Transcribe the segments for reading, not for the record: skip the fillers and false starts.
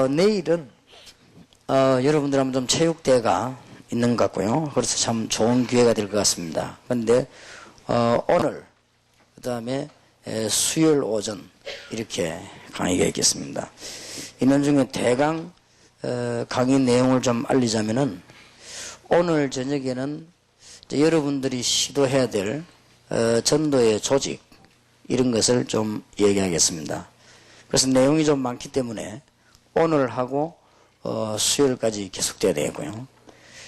내일은 여러분들 한번 좀 체육대회가 있는 것 같고요. 그래서 참 좋은 기회가 될 것 같습니다. 그런데 오늘 그 다음에 수요일 오전 이렇게 강의가 있겠습니다. 있는 중에 대강 강의 내용을 좀 알리자면은 오늘 저녁에는 여러분들이 시도해야 될 전도의 조직 이런 것을 좀 얘기하겠습니다. 그래서 내용이 좀 많기 때문에 오늘하고 수요일까지 계속돼야 되고요.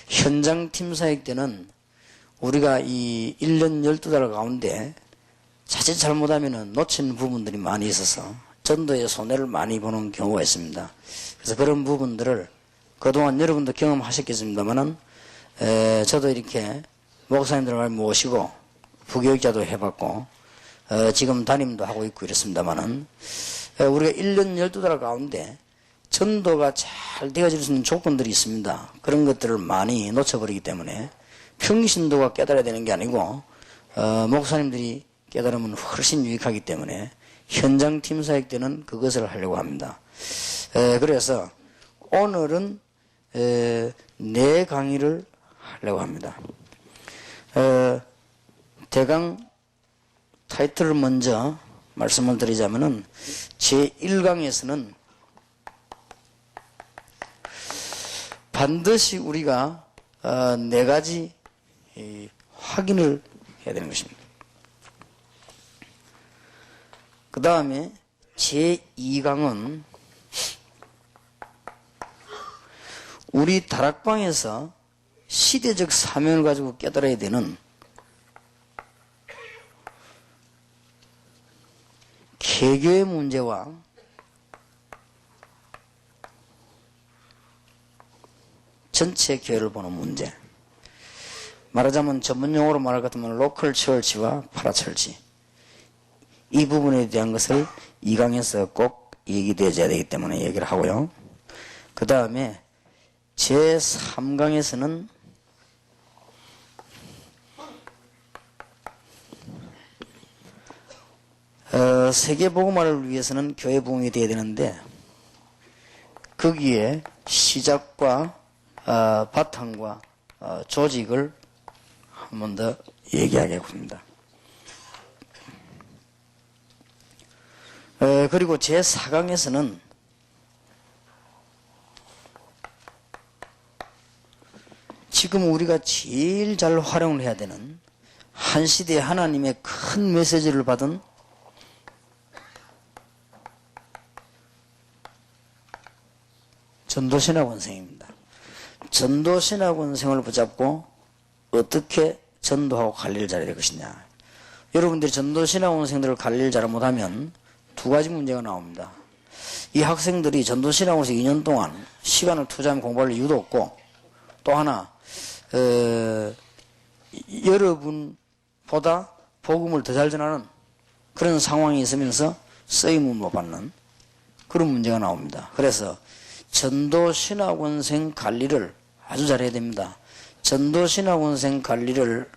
현장 팀 사역 때는 우리가 이 1년 12달 가운데 자칫 잘못하면 놓친 부분들이 많이 있어서 전도에 손해를 많이 보는 경우가 있습니다. 그래서 그런 부분들을 그동안 여러분도 경험하셨겠습니다만은 저도 이렇게 목사님들을 모시고 부교육자도 해봤고 지금 담임도 하고 있고 이렇습니다만은 우리가 1년 12달 가운데 전도가 잘 되어질 수 있는 조건들이 있습니다. 그런 것들을 많이 놓쳐버리기 때문에 평신도가 깨달아야 되는 게 아니고 목사님들이 깨달으면 훨씬 유익하기 때문에 현장 팀 사역 때는 그것을 하려고 합니다. 그래서 오늘은 네 강의를 하려고 합니다. 대강 타이틀을 먼저 말씀을 드리자면은 제1강에서는 반드시 우리가 네 가지 확인을 해야 되는 것입니다. 그 다음에 제2강은 우리 다락방에서 시대적 사명을 가지고 깨달아야 되는 개교의 문제와 전체 교회를 보는 문제, 말하자면 전문용어로 말할 것 같으면 로컬 처치와 파라처치, 이 부분에 대한 것을 2강에서 꼭 얘기되어야 되기 때문에 얘기를 하고요. 그 다음에 제3강에서는 세계복음화를 위해서는 교회복음이 되어야 되는데 거기에 시작과 바탕과 조직을 한 번 더 얘기하겠습니다. 그리고 제4강에서는 지금 우리가 제일 잘 활용을 해야 되는 한 시대에 하나님의 큰 메시지를 받은 전도신학원생입니다. 전도신학원생을 붙잡고 어떻게 전도하고 관리를 잘해야 될 것이냐. 여러분들이 전도신학원생들을 관리를 잘 못하면 두 가지 문제가 나옵니다. 이 학생들이 전도신학원에서 2년 동안 시간을 투자하면 공부할 이유도 없고, 또 하나 여러분보다 복음을 더 잘 전하는 그런 상황이 있으면서 쓰임을 못 받는 그런 문제가 나옵니다. 그래서 전도신학원생 관리를 아주 잘해야 됩니다. 전도신학원생 관리를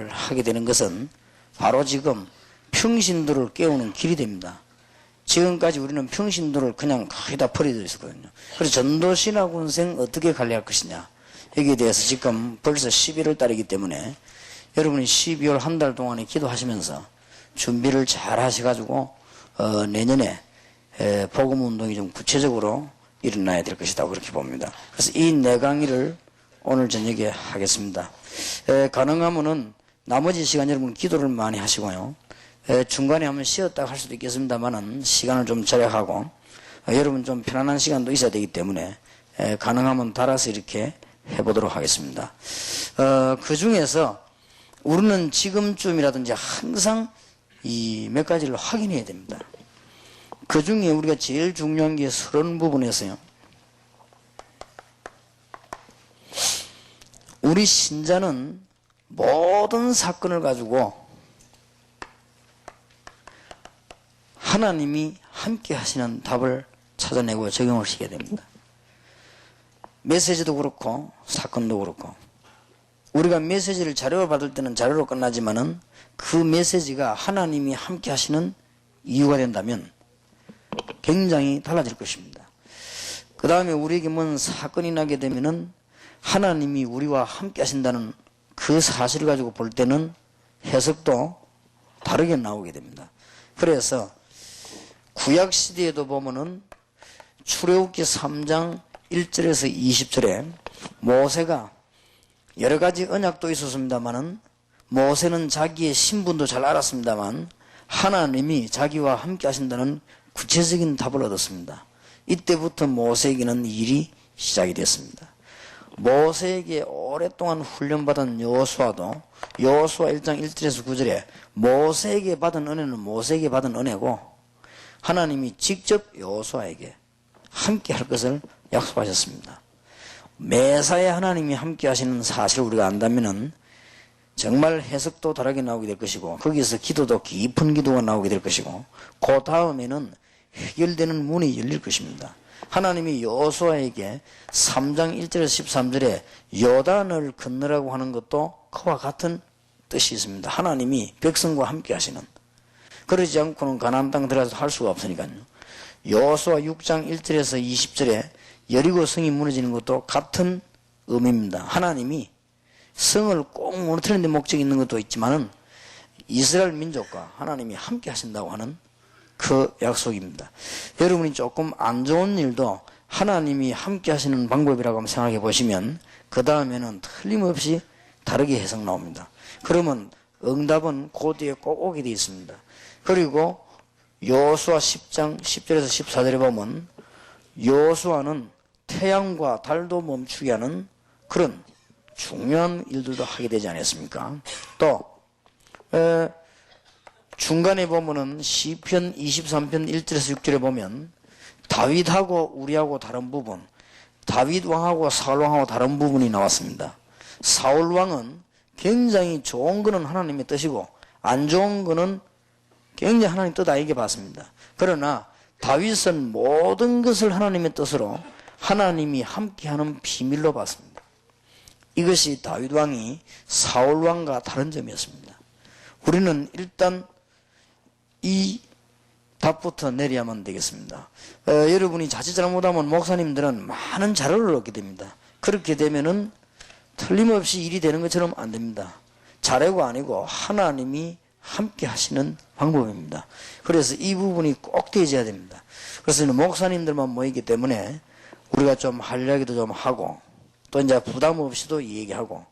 하게 되는 것은 바로 지금 평신도를 깨우는 길이 됩니다. 지금까지 우리는 평신도를 그냥 거의 다 버려져 있었거든요. 그래서 전도신학원생 어떻게 관리할 것이냐, 여기에 대해서 지금 벌써 11월 달이기 때문에 여러분이 12월 한 달 동안에 기도하시면서 준비를 잘 하셔가지고 내년에 복음운동이 좀 구체적으로 일어나야 될 것이다, 그렇게 봅니다. 그래서 이 네 강의를 오늘 저녁에 하겠습니다. 가능하면은 나머지 시간 여러분 기도를 많이 하시고요. 중간에 한번 쉬었다 할 수도 있겠습니다만은 시간을 좀 절약하고 여러분 좀 편안한 시간도 있어야 되기 때문에 가능하면 달아서 이렇게 해보도록 하겠습니다. 그 중에서 우리는 지금쯤이라든지 항상 이 몇 가지를 확인해야 됩니다. 그 중에 우리가 제일 중요한 게 서론 부분에서요. 우리 신자는 모든 사건을 가지고 하나님이 함께 하시는 답을 찾아내고 적용을 시켜야 됩니다. 메시지도 그렇고 사건도 그렇고 우리가 메시지를 자료로 받을 때는 자료로 끝나지만은 그 메시지가 하나님이 함께 하시는 이유가 된다면 굉장히 달라질 것입니다. 그 다음에 우리에게 뭔 사건이 나게 되면은 하나님이 우리와 함께 하신다는 그 사실을 가지고 볼 때는 해석도 다르게 나오게 됩니다. 그래서 구약 시대에도 보면은 출애굽기 3장 1절에서 20절에 모세가 여러 가지 언약도 있었습니다만은 모세는 자기의 신분도 잘 알았습니다만 하나님이 자기와 함께 하신다는 구체적인 답을 얻었습니다. 이때부터 모세에게는 일이 시작이 됐습니다. 모세에게 오랫동안 훈련받은 여호수아도 여호수아 1장 1절에서 9절에 모세에게 받은 은혜는 모세에게 받은 은혜고 하나님이 직접 여호수아에게 함께 할 것을 약속하셨습니다. 매사에 하나님이 함께 하시는 사실을 우리가 안다면은 정말 해석도 다르게 나오게 될 것이고 거기서 기도도 깊은 기도가 나오게 될 것이고 그 다음에는 해결되는 문이 열릴 것입니다. 하나님이 여호수아에게 3장 1절에서 13절에 요단을 건너라고 하는 것도 그와 같은 뜻이 있습니다. 하나님이 백성과 함께 하시는, 그러지 않고는 가나안 땅 들어가서 할 수가 없으니까요. 여호수아 6장 1절에서 20절에 여리고 성이 무너지는 것도 같은 의미입니다. 하나님이 성을 꼭 무너뜨리는 데 목적이 있는 것도 있지만은 이스라엘 민족과 하나님이 함께 하신다고 하는 그 약속입니다. 여러분이 조금 안 좋은 일도 하나님이 함께 하시는 방법이라고 한번 생각해 보시면 그 다음에는 틀림없이 다르게 해석 나옵니다. 그러면 응답은 그 뒤에 꼭 오게 되어 있습니다. 그리고 여호수아 10장 10절에서 14절에 보면 여호수아는 태양과 달도 멈추게 하는 그런 중요한 일들도 하게 되지 않았습니까? 또 중간에 보면은 시편 23편 1절에서 6절에 보면 다윗하고 우리하고 다른 부분, 다윗 왕하고 사울 왕하고 다른 부분이 나왔습니다. 사울 왕은 굉장히 좋은 거는 하나님의 뜻이고 안 좋은 거는 굉장히 하나님 뜻 아니게 봤습니다. 그러나 다윗은 모든 것을 하나님의 뜻으로 하나님이 함께하는 비밀로 봤습니다. 이것이 다윗 왕이 사울 왕과 다른 점이었습니다. 우리는 일단 이 답부터 내려야만 되겠습니다. 여러분이 자칫 잘못하면 목사님들은 많은 자료를 얻게 됩니다. 그렇게 되면은 틀림없이 일이 되는 것처럼 안 됩니다. 자료가 아니고 하나님이 함께 하시는 방법입니다. 그래서 이 부분이 꼭 되어져야 됩니다. 그래서 목사님들만 모이기 때문에 우리가 좀 할 이야기도 좀 하고 또 이제 부담 없이도 얘기하고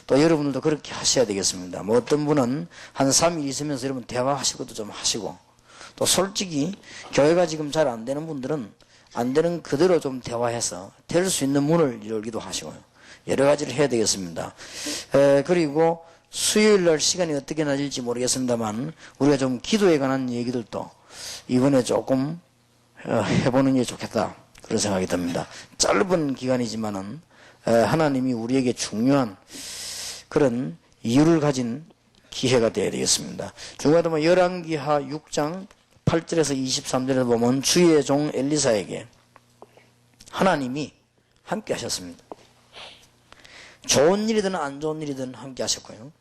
또 여러분들도 그렇게 하셔야 되겠습니다. 뭐 어떤 분은 한 3일 있으면서 여러분 대화하실 것도 좀 하시고 또 솔직히 교회가 지금 잘 안 되는 분들은 안 되는 그대로 좀 대화해서 될 수 있는 문을 열기도 하시고요. 여러 가지를 해야 되겠습니다. 그리고 수요일 날 시간이 어떻게 나질지 모르겠습니다만 우리가 좀 기도에 관한 얘기들도 이번에 조금 해보는 게 좋겠다 그런 생각이 듭니다. 짧은 기간이지만은 하나님이 우리에게 중요한 그런 이유를 가진 기회가 되어야 되겠습니다. 중간에 열왕기하 6장 8절에서 23절에 보면 주의 종 엘리사에게 하나님이 함께 하셨습니다. 좋은 일이든 안 좋은 일이든 함께 하셨고요.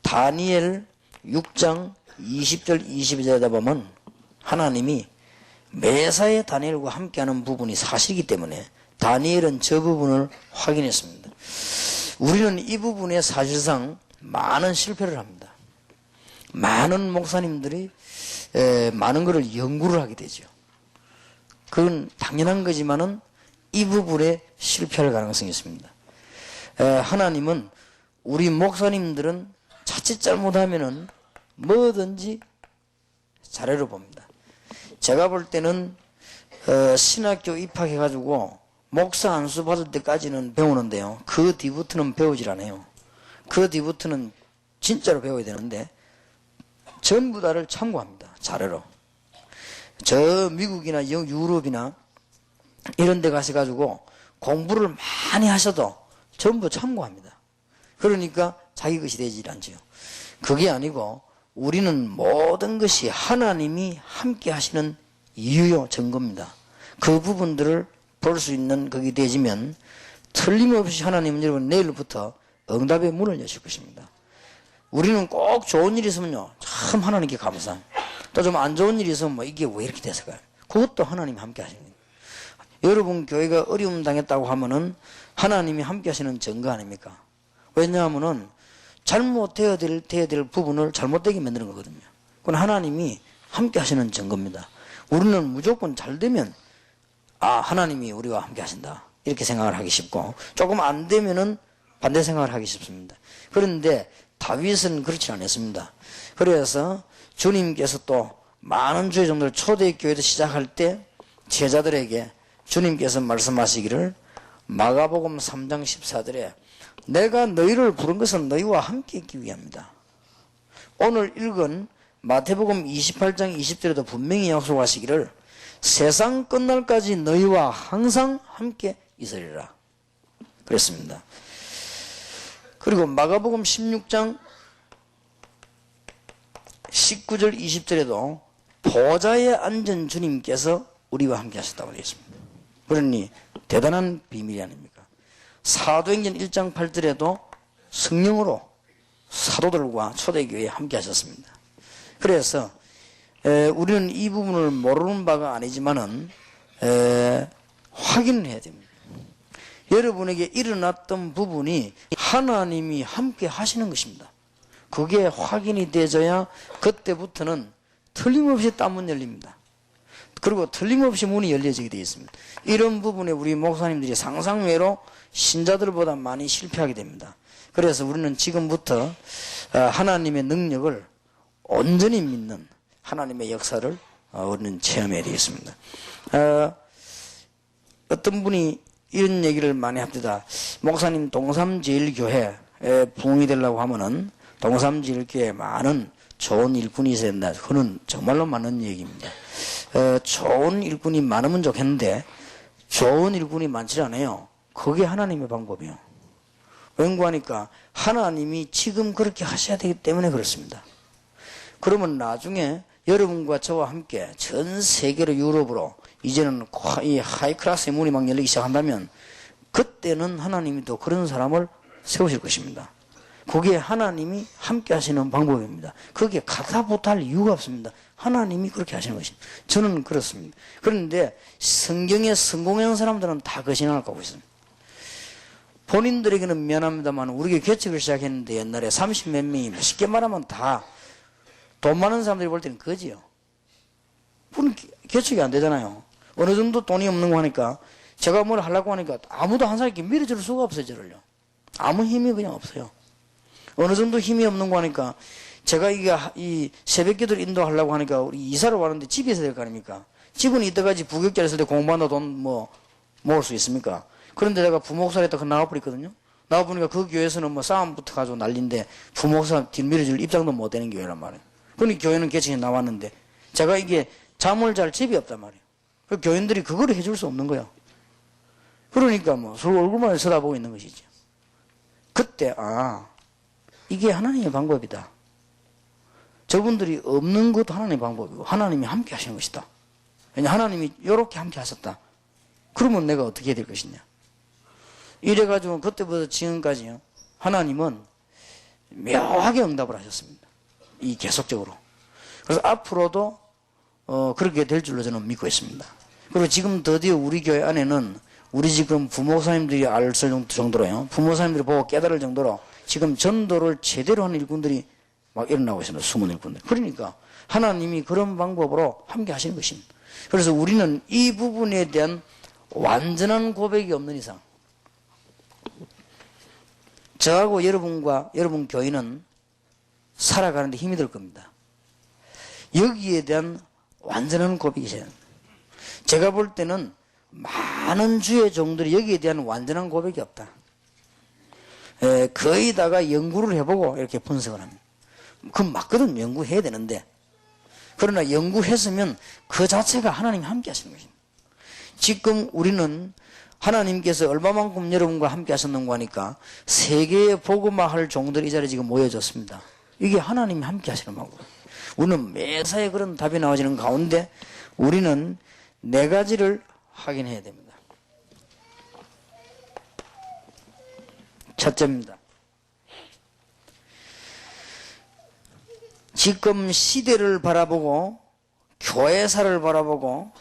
다니엘 6장 20절 22절에 보면 하나님이 매사에 다니엘과 함께하는 부분이 사실이기 때문에 다니엘은 저 부분을 확인했습니다. 우리는 이 부분에 사실상 많은 실패를 합니다. 많은 목사님들이 많은 것을 연구를 하게 되죠. 그건 당연한 거지만은 이 부분에 실패할 가능성이 있습니다. 하나님은 우리 목사님들은 자칫 잘못하면은 뭐든지 자료를 봅니다. 제가 볼 때는 신학교 입학해가지고 목사 안수 받을 때까지는 배우는데요. 그 뒤부터는 배우질 않아요. 그 뒤부터는 진짜로 배워야 되는데 전부 다를 참고합니다. 자료로. 저 미국이나 유럽이나 이런 데 가셔가지고 공부를 많이 하셔도 전부 참고합니다. 그러니까 자기 것이 되질 않지요. 그게 아니고 우리는 모든 것이 하나님이 함께 하시는 이유요 증거입니다. 그 부분들을 볼 수 있는 그게 되지면 틀림없이 하나님은 여러분 내일부터 응답의 문을 여실 것입니다. 우리는 꼭 좋은 일이 있으면요 참 하나님께 감사. 또 좀 안 좋은 일이 있으면 뭐 이게 왜 이렇게 됐을까요? 그것도 하나님이 함께 하십니다. 여러분 교회가 어려움 당했다고 하면은 하나님이 함께 하시는 증거 아닙니까? 왜냐하면은 잘못되어야 될 부분을 잘못되게 만드는 거거든요. 그건 하나님이 함께 하시는 증거입니다. 우리는 무조건 잘 되면 하나님이 우리와 함께 하신다 이렇게 생각을 하기 쉽고, 조금 안 되면은 반대 생각을 하기 쉽습니다. 그런데 다윗은 그렇지 않았습니다. 그래서 주님께서 또 많은 주의 종들 초대교회도 시작할 때 제자들에게 주님께서 말씀하시기를, 마가복음 3장 14절에 내가 너희를 부른 것은 너희와 함께 있기 위함이다. 오늘 읽은 마태복음 28장 20절에도 분명히 약속하시기를 세상 끝날까지 너희와 항상 함께 있으리라 그랬습니다. 그리고 마가복음 16장 19절 20절에도 보좌에 앉은 주님께서 우리와 함께 하셨다고 되어 있습니다. 그러니 대단한 비밀이 아닙니까? 사도행전 1장 8절에도 성령으로 사도들과 초대교회에 함께 하셨습니다. 그래서 우리는 이 부분을 모르는 바가 아니지만은 확인을 해야 됩니다. 여러분에게 일어났던 부분이 하나님이 함께 하시는 것입니다. 그게 확인이 되어야 그때부터는 틀림없이 딴문 열립니다. 그리고 틀림없이 문이 열려지게 되어 있습니다. 이런 부분에 우리 목사님들이 상상외로 신자들보다 많이 실패하게 됩니다. 그래서 우리는 지금부터 하나님의 능력을 온전히 믿는 하나님의 역사를 우리는 체험해야 되겠습니다. 어떤 분이 이런 얘기를 많이 합니다. 목사님 동삼제일교회에 부흥이 되려고 하면은 동삼제일교회에 많은 좋은 일꾼이 있어야 된다. 그건 정말로 맞는 얘기입니다. 좋은 일꾼이 많으면 좋겠는데 좋은 일꾼이 많지 않아요. 그게 하나님의 방법이에요. 왠고하니까 하나님이 지금 그렇게 하셔야 되기 때문에 그렇습니다. 그러면 나중에 여러분과 저와 함께 전 세계로 유럽으로 이제는 이 하이클래스의 문이 막 열리기 시작한다면 그때는 하나님이 또 그런 사람을 세우실 것입니다. 그게 하나님이 함께 하시는 방법입니다. 그게 가타부타할 이유가 없습니다. 하나님이 그렇게 하시는 것입니다. 저는 그렇습니다. 그런데 성경에 성공한 사람들은 다 그 신앙을 갖고 있습니다. 본인들에게는 미안합니다만 우리가 개척을 시작했는데 옛날에 30몇 명이 쉽게 말하면 다 돈 많은 사람들이 볼 때는 거지요. 그건 개척이 안 되잖아요. 어느 정도 돈이 없는 거 하니까 제가 뭘 하려고 하니까 아무도 한 사람이 밀어줄 수가 없어요. 저를요. 아무 힘이 그냥 없어요. 어느 정도 힘이 없는 거 하니까 제가 이 새벽기도를 인도하려고 하니까 우리 이사를 왔는데 집이 있어야 될 거 아닙니까? 집은 이때까지 부격자를 했을 때 공부한다 돈 모을 수 있습니까? 그런데 내가 부목사를 했다가 나와버렸거든요. 나와보니까 그 교회에서는 싸움 붙어가지고 난리인데 부목사 뒷밀어줄 입장도 못 되는 교회란 말이에요. 그러니까 교회는 개척이 나왔는데 제가 이게 잠을 잘 집이 없단 말이에요. 그 교인들이 그거를 해줄 수 없는 거예요. 그러니까 서로 얼굴만 쳐다보고 있는 것이죠. 그때 이게 하나님의 방법이다. 저분들이 없는 것도 하나님의 방법이고 하나님이 함께 하시는 것이다. 왜냐 하나님이 이렇게 함께 하셨다. 그러면 내가 어떻게 해야 될 것이냐. 이래가지고 그때부터 지금까지요. 하나님은 묘하게 응답을 하셨습니다. 이 계속적으로. 그래서 앞으로도 그렇게 될 줄로 저는 믿고 있습니다. 그리고 지금 드디어 우리 교회 안에는 우리 지금 부목사님들이 알 정도로요. 부목사님들이 보고 깨달을 정도로 지금 전도를 제대로 하는 일꾼들이 막 일어나고 있습니다. 숨은 일꾼들. 그러니까 하나님이 그런 방법으로 함께 하시는 것입니다. 그래서 우리는 이 부분에 대한 완전한 고백이 없는 이상 저하고 여러분과 여러분 교인은 살아가는데 힘이 들 겁니다. 여기에 대한 완전한 고백이 있어야 합니다. 제가 볼 때는 많은 주의 종들이 여기에 대한 완전한 고백이 없다. 거의 다가 연구를 해보고 이렇게 분석을 합니다. 그건 맞거든. 연구해야 되는데. 그러나 연구했으면 그 자체가 하나님이 함께 하시는 것입니다. 지금 우리는 하나님께서 얼마만큼 여러분과 함께 하셨는가 하니까 세계에 복음화할 종들이 이 자리에 지금 모여졌습니다. 이게 하나님이 함께 하시는 방법. 우리는 매사에 그런 답이 나와지는 가운데 우리는 네 가지를 확인해야 됩니다. 첫째입니다. 지금 시대를 바라보고 교회사를 바라보고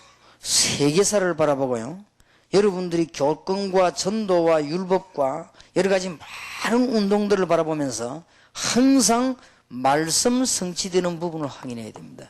세계사를 바라보고요. 여러분들이 교권과 전도와 율법과 여러 가지 많은 운동들을 바라보면서 항상 말씀 성취되는 부분을 확인해야 됩니다.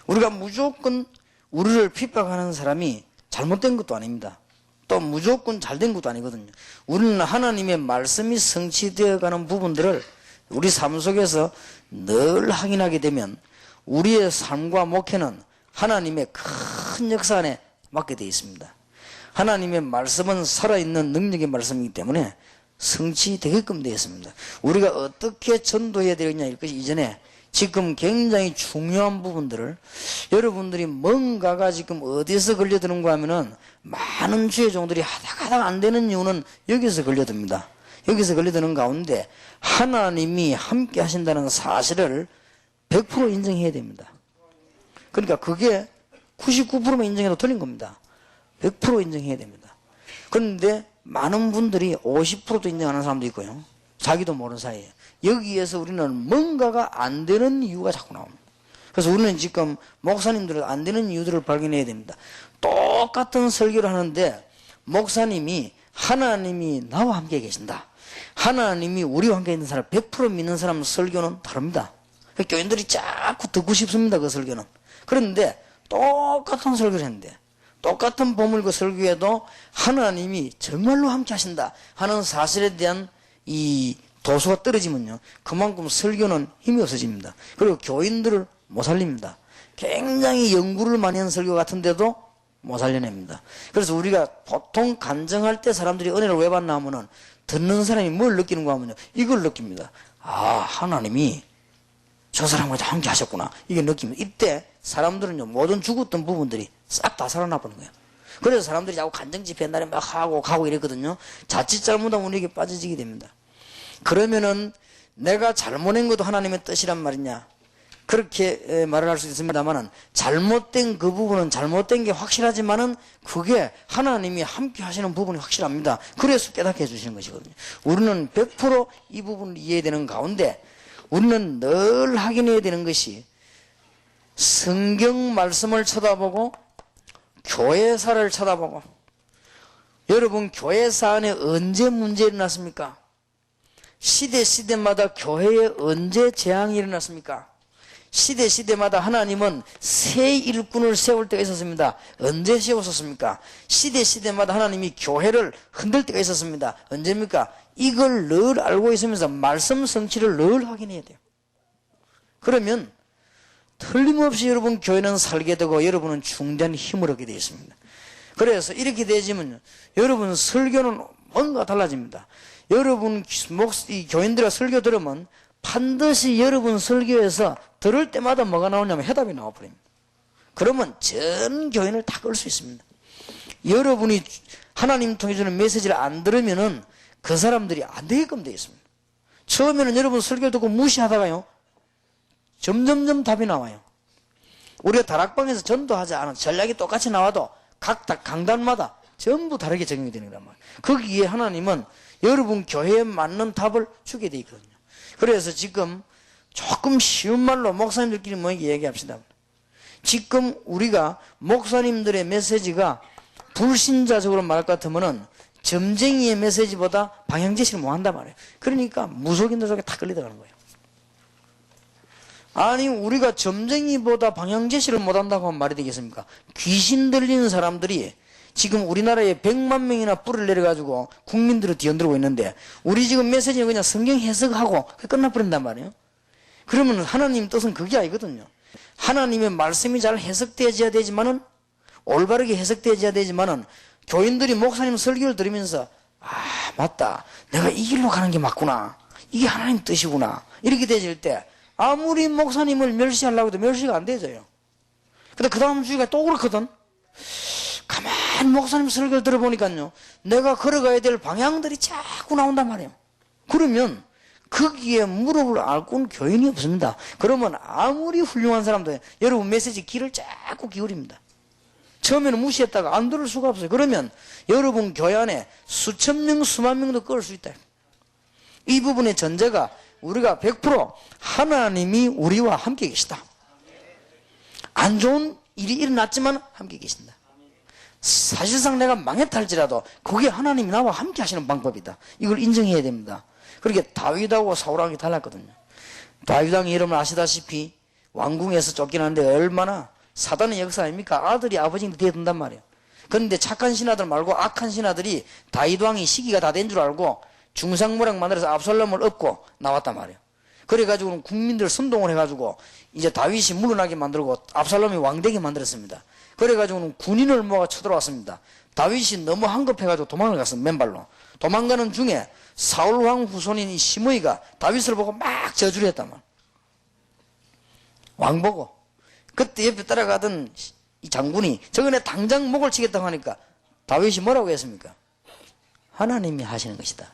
우리가 무조건 우리를 핍박하는 사람이 잘못된 것도 아닙니다. 또 무조건 잘된 것도 아니거든요. 우리는 하나님의 말씀이 성취되어 가는 부분들을 우리 삶 속에서 늘 확인하게 되면 우리의 삶과 목회는 하나님의 큰 역사 안에 맡게 되어 있습니다. 하나님의 말씀은 살아있는 능력의 말씀이기 때문에 성취되게끔 되어 있습니다. 우리가 어떻게 전도해야 되느냐 이것이 이전에 지금 굉장히 중요한 부분들을 여러분들이 뭔가가 지금 어디서 걸려드는가 하면은 많은 주의 종들이 하다가 안 되는 이유는 여기서 걸려듭니다. 여기서 걸려드는 가운데 하나님이 함께 하신다는 사실을 100% 인정해야 됩니다. 그러니까 그게 99%만 인정해도 틀린 겁니다. 100% 인정해야 됩니다. 그런데 많은 분들이 50%도 인정하는 사람도 있고요. 자기도 모르는 사이에 여기에서 우리는 뭔가가 안 되는 이유가 자꾸 나옵니다. 그래서 우리는 지금 목사님들은 안 되는 이유들을 발견해야 됩니다. 똑같은 설교를 하는데 목사님이 하나님이 나와 함께 계신다, 하나님이 우리와 함께 있는 사람 100% 믿는 사람 설교는 다릅니다. 교인들이 자꾸 듣고 싶습니다. 그 설교는. 그런데 똑같은 설교를 했는데 똑같은 보물과 설교에도 하나님이 정말로 함께 하신다 하는 사실에 대한 이 도수가 떨어지면요, 그만큼 설교는 힘이 없어집니다. 그리고 교인들을 못 살립니다. 굉장히 연구를 많이 한 설교 같은데도 못 살려냅니다. 그래서 우리가 보통 간증할 때 사람들이 은혜를 왜 받나 하면은 듣는 사람이 뭘 느끼는가 하면요, 이걸 느낍니다. 아, 하나님이 저 사람과 함께 하셨구나, 이게 느낍니다. 이때 사람들은요, 모든 죽었던 부분들이 싹 다 살아나 버는 거예요. 그래서 사람들이 자꾸 간증 집회 옛날에 막 하고 가고 이랬거든요. 자칫 잘못하면 우리에게 빠져지게 됩니다. 그러면은 내가 잘못한 것도 하나님의 뜻이란 말이냐, 그렇게 말을 할 수 있습니다만은 잘못된 그 부분은 잘못된 게 확실하지만은 그게 하나님이 함께 하시는 부분이 확실합니다. 그래서 깨닫게 해주시는 것이거든요. 우리는 100% 이 부분을 이해되는 가운데 우리는 늘 확인해야 되는 것이 성경 말씀을 쳐다보고 교회사를 쳐다보고, 여러분 교회사 안에 언제 문제 일어났습니까? 시대마다 교회에 언제 재앙이 일어났습니까? 시대마다 하나님은 새 일꾼을 세울 때가 있었습니다. 언제 세웠었습니까? 시대마다 하나님이 교회를 흔들 때가 있었습니다. 언제입니까? 이걸 늘 알고 있으면서 말씀 성취를 늘 확인해야 돼요. 그러면 틀림없이 여러분 교회는 살게 되고 여러분은 중대한 힘을 얻게 되어 있습니다. 그래서 이렇게 되지면 여러분 설교는 뭔가 달라집니다. 여러분 이 교인들의 설교 들으면 반드시 여러분 설교에서 들을 때마다 뭐가 나오냐면 해답이 나와버립니다. 그러면 전 교인을 다 끌 수 있습니다. 여러분이 하나님 통해 주는 메시지를 안 들으면은 그 사람들이 안 되게끔 되어 있습니다. 처음에는 여러분 설교를 듣고 무시하다가요, 점점점 답이 나와요. 우리가 다락방에서 전도하지 않은 전략이 똑같이 나와도 각 강단마다 전부 다르게 적용이 되는 거란 말이에요. 거기에 하나님은 여러분 교회에 맞는 답을 주게 돼 있거든요. 그래서 지금 조금 쉬운 말로 목사님들끼리 모이게 얘기합시다. 지금 우리가 목사님들의 메시지가 불신자적으로 말할 것 같으면은 점쟁이의 메시지보다 방향제시를 못 한단 말이에요. 그러니까 무속인들 속에 다 끌려들어가는 거예요. 아니, 우리가 점쟁이보다 방향제시를 못 한다고 하면 말이 되겠습니까? 귀신 들리는 사람들이 지금 우리나라에 100만 명이나 뿔을 내려가지고 국민들을 뒤흔들고 있는데 우리 지금 메시지는 그냥 성경 해석하고 끝나버린단 말이에요. 그러면 하나님 뜻은 그게 아니거든요. 하나님의 말씀이 잘 해석되어야 되지만은, 올바르게 해석되어야 되지만은, 교인들이 목사님 설교를 들으면서 아, 맞다, 내가 이 길로 가는 게 맞구나, 이게 하나님 뜻이구나, 이렇게 되질 때 아무리 목사님을 멸시하려고 해도 멸시가 안 되져요. 근데 그 다음 주가 또 그렇거든. 가만 목사님 설교를 들어보니까요, 내가 걸어가야 될 방향들이 자꾸 나온단 말이에요. 그러면 거기에 무릎을 꿇은 교인이 없습니다. 그러면 아무리 훌륭한 사람도 여러분 메시지 귀를 자꾸 기울입니다. 처음에는 무시했다가 안 들을 수가 없어요. 그러면 여러분 교회 안에 수천 명, 수만 명도 끌 수 있다. 이 부분의 전제가 우리가 100% 하나님이 우리와 함께 계시다. 안 좋은 일이 일어났지만 함께 계신다. 사실상 내가 망했다 할지라도 그게 하나님이 나와 함께 하시는 방법이다. 이걸 인정해야 됩니다. 그렇게 다윗하고 사울하고 달랐거든요. 다윗 왕의 이름을 아시다시피 왕궁에서 쫓겨났는데 얼마나 사단의 역사 아닙니까? 아들이 아버지한테 대든단 말이에요. 그런데 착한 신하들 말고 악한 신하들이 다윗 왕이 시기가 다 된 줄 알고 중상모략 만들어서 압살롬을 업고 나왔단 말이에요. 그래가지고 국민들 선동을 해가지고 이제 다윗이 물러나게 만들고 압살롬이 왕되게 만들었습니다. 그래가지고는 군인을 모아 쳐들어왔습니다. 다윗이 너무 한급해가지고 도망을 갔습니다. 맨발로. 도망가는 중에 사울왕 후손인 이 시므이가 다윗을 보고 막 저주를 했단 말이에요. 왕 보고. 그때 옆에 따라가던 이 장군이 저거네 당장 목을 치겠다고 하니까 다윗이 뭐라고 했습니까? 하나님이 하시는 것이다.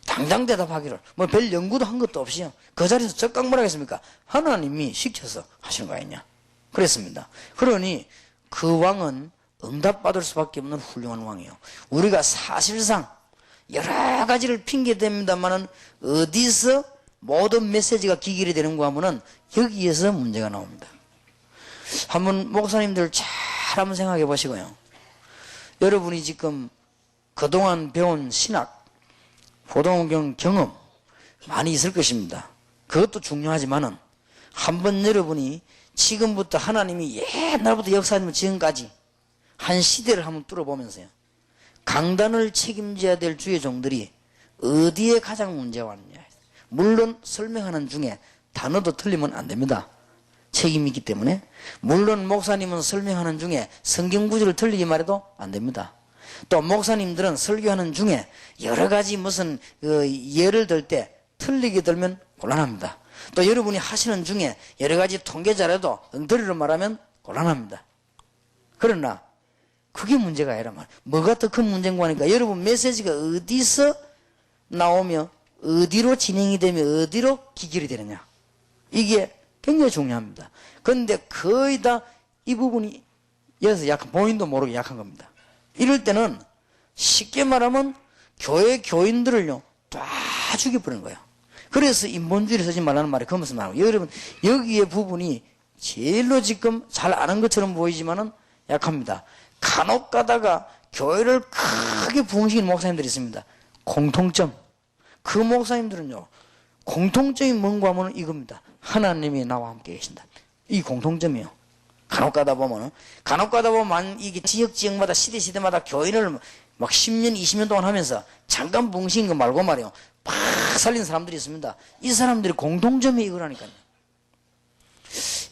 당장 대답하기를 뭐 별 연구도 한 것도 없이요. 그 자리에서 적각 뭐라고 했습니까? 하나님이 시켜서 하시는 거 아니냐. 그랬습니다. 그러니 그 왕은 응답받을 수밖에 없는 훌륭한 왕이에요. 우리가 사실상 여러 가지를 핑계댑니다만은 어디서 모든 메시지가 기결이 되는가 하면은 여기에서 문제가 나옵니다. 한번 목사님들 잘 한번 생각해 보시고요. 여러분이 지금 그동안 배운 신학, 고등학교 경험 많이 있을 것입니다. 그것도 중요하지만은 한번 여러분이 지금부터 하나님이 옛날부터 역사하면 지금까지 한 시대를 한번 뚫어보면서요. 강단을 책임져야 될 주의 종들이 어디에 가장 문제가 왔느냐. 물론 설명하는 중에 단어도 틀리면 안 됩니다. 책임이 있기 때문에. 물론 목사님은 설명하는 중에 성경 구절을 틀리게 말해도 안 됩니다. 또 목사님들은 설교하는 중에 여러 가지 무슨 예를 들 때 틀리게 들면 곤란합니다. 또 여러분이 하시는 중에 여러 가지 통계자료도 엉터리로 말하면 곤란합니다. 그러나 그게 문제가 아니라 말이에요. 뭐가 더 큰 문제인가 하니까 여러분 메시지가 어디서 나오며 어디로 진행이 되며 어디로 기결이 되느냐. 이게 굉장히 중요합니다. 그런데 거의 다 이 부분이 여기서 약간 본인도 모르게 약한 겁니다. 이럴 때는 쉽게 말하면 교회 교인들을요 다 죽여버리는 거예요. 그래서 인본주의를 쓰지 말라는 말이 그 무슨 말이에요. 여러분 여기에 부분이 제일로 지금 잘 아는 것처럼 보이지만은 약합니다. 간혹 가다가 교회를 크게 부흥시키는 목사님들이 있습니다. 공통점. 그 목사님들은요 공통점이 뭔가 하면 이겁니다. 하나님이 나와 함께 계신다. 이 공통점이에요. 간혹 가다 보면 이게 지역마다 시대마다 교인을 막 10년 20년 동안 하면서 잠깐 붕신 거 말고 말이에요. 팍 살린 사람들이 있습니다. 이 사람들이 공통점이 이거라니까요.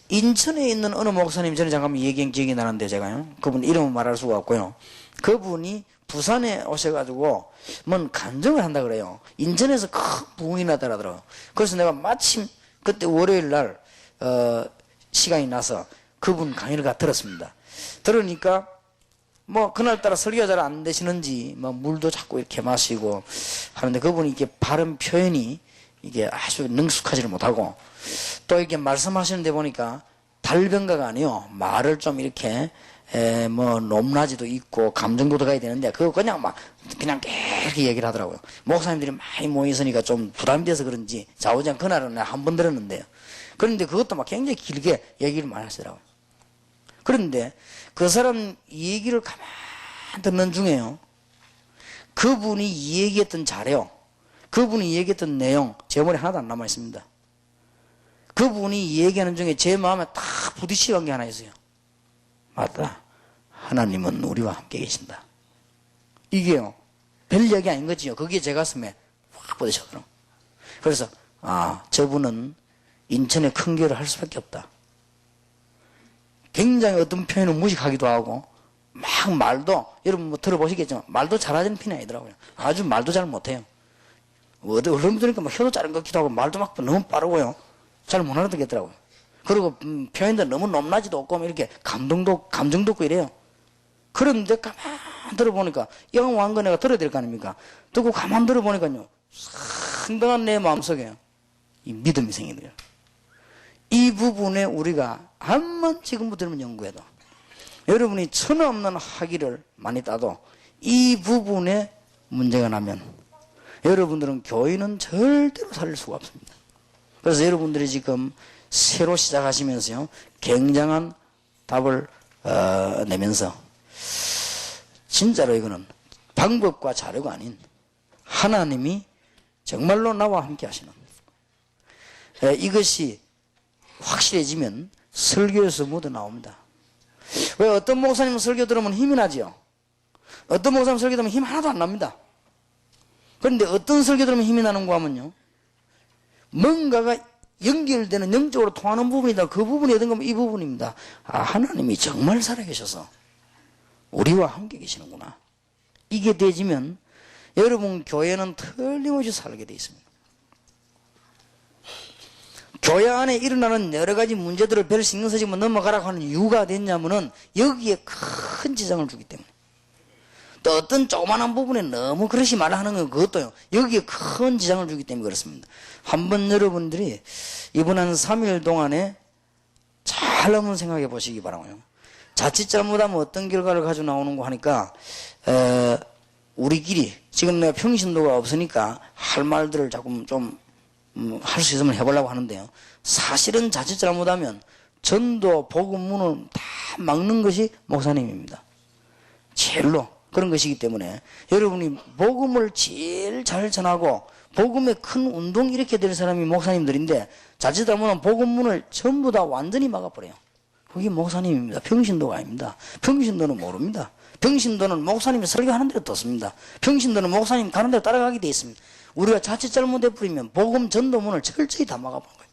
인천에 있는 어느 목사님 전에 잠깐 얘기한 기억이 나는데 제가요. 그분 이름은 말할 수가 없고요. 그분이 부산에 오셔가지고 뭔 간증을 한다 그래요. 인천에서 큰 부흥이 나더라고요. 그래서 내가 마침 그때 월요일 날 시간이 나서 그분 강의를 들었습니다. 들으니까 뭐 그날따라 설교가 잘 안 되시는지 뭐 물도 자꾸 이렇게 마시고 하는데 그분이 이렇게 발음 표현이 이게 아주 능숙하지를 못하고 또 이렇게 말씀하시는데 보니까 달변가가 아니요 말을 좀 이렇게 뭐 높낮이도 있고 감정도 들어가야 되는데 그거 그냥 이렇게 얘기를 하더라고요. 목사님들이 많이 모여 있으니까 좀 부담이 돼서 그런지 좌우장 그날은 한 번 들었는데요. 그런데 그것도 막 굉장히 길게 얘기를 많이 하시더라고요. 그런데 그 사람 얘기를 가만 듣는 중에요. 그분이 얘기했던 자료, 그분이 얘기했던 내용 제 머리에 하나도 안 남아 있습니다. 그분이 얘기하는 중에 제 마음에 딱 부딪히는 게 하나 있어요. 맞다. 하나님은 우리와 함께 계신다. 이게요. 별 얘기 아닌 거지요. 그게 제 가슴에 확 부딪혔거든요. 그래서 저분은 인천에 큰 교회를 할 수밖에 없다. 굉장히 어떤 표현은 무식하기도 하고 막 말도 여러분 뭐 들어보시겠지만 말도 잘하는 편이 아니더라고요. 아주 말도 잘 못해요. 얼른 들으니까 막 혀도 자른 것 같기도 하고 말도 막 너무 빠르고요. 잘 못 알아듣겠더라고요. 그리고 표현도 너무 높낮이도 없고 이렇게 감정도 없고 이래요. 그런데 가만 들어보니까 영왕 왕건애가 들어야 될 거 아닙니까? 듣고 가만 들어보니까요 상당한 내 마음속에 이 믿음이 생기네요. 이 부분에 우리가 한번 지금부터 들으면 연구해도 여러분이 천하 없는 학위를 많이 따도 이 부분에 문제가 나면 여러분들은 교인은 절대로 살릴 수가 없습니다. 그래서 여러분들이 지금 새로 시작하시면서요 굉장한 답을 내면서 진짜로 이거는 방법과 자료가 아닌 하나님이 정말로 나와 함께 하시는 이것이 확실해지면 설교에서 모두 나옵니다. 왜 어떤 목사님 설교 들으면 힘이 나지요? 어떤 목사님 설교 들으면 힘 하나도 안 납니다. 그런데 어떤 설교 들으면 힘이 나는가 하면요, 뭔가가 연결되는 영적으로 통하는 부분이다. 그 부분이 어떤 거면 이 부분입니다. 아, 하나님이 정말 살아계셔서 우리와 함께 계시는구나. 이게 되지면 여러분 교회는 틀림없이 살게 되어 있습니다. 교회 안에 일어나는 여러 가지 문제들을 별 신경 쓰지 뭐 넘어가라고 하는 이유가 됐냐면은 여기에 큰 지장을 주기 때문에. 또 어떤 조그마한 부분에 너무 그러지 말라 하는 건 그것도요, 여기에 큰 지장을 주기 때문에 그렇습니다. 한번 여러분들이 이번 한 3일 동안에 잘 한번 생각해 보시기 바라고요. 자칫 잘못하면 어떤 결과를 가지고 나오는 거 하니까 우리끼리 지금 내가 평신도가 없으니까 할 말들을 자꾸 좀 할 수 있으면 해보려고 하는데요, 사실은 자칫 잘못하면 전도 복음문을 다 막는 것이 목사님입니다. 제일로 그런 것이기 때문에 여러분이 복음을 제일 잘 전하고 복음의 큰 운동 일으켜야 될 사람이 목사님들인데 자칫 잘못하면 복음문을 전부 다 완전히 막아버려요. 그게 목사님입니다. 평신도가 아닙니다. 평신도는 모릅니다. 평신도는 목사님이 설교하는 대로 듣습니다. 평신도는 목사님 가는 대로 따라가게 돼 있습니다. 우리가 자칫 잘못해버리면 복음 전도문을 철저히 다 막아버린 거예요.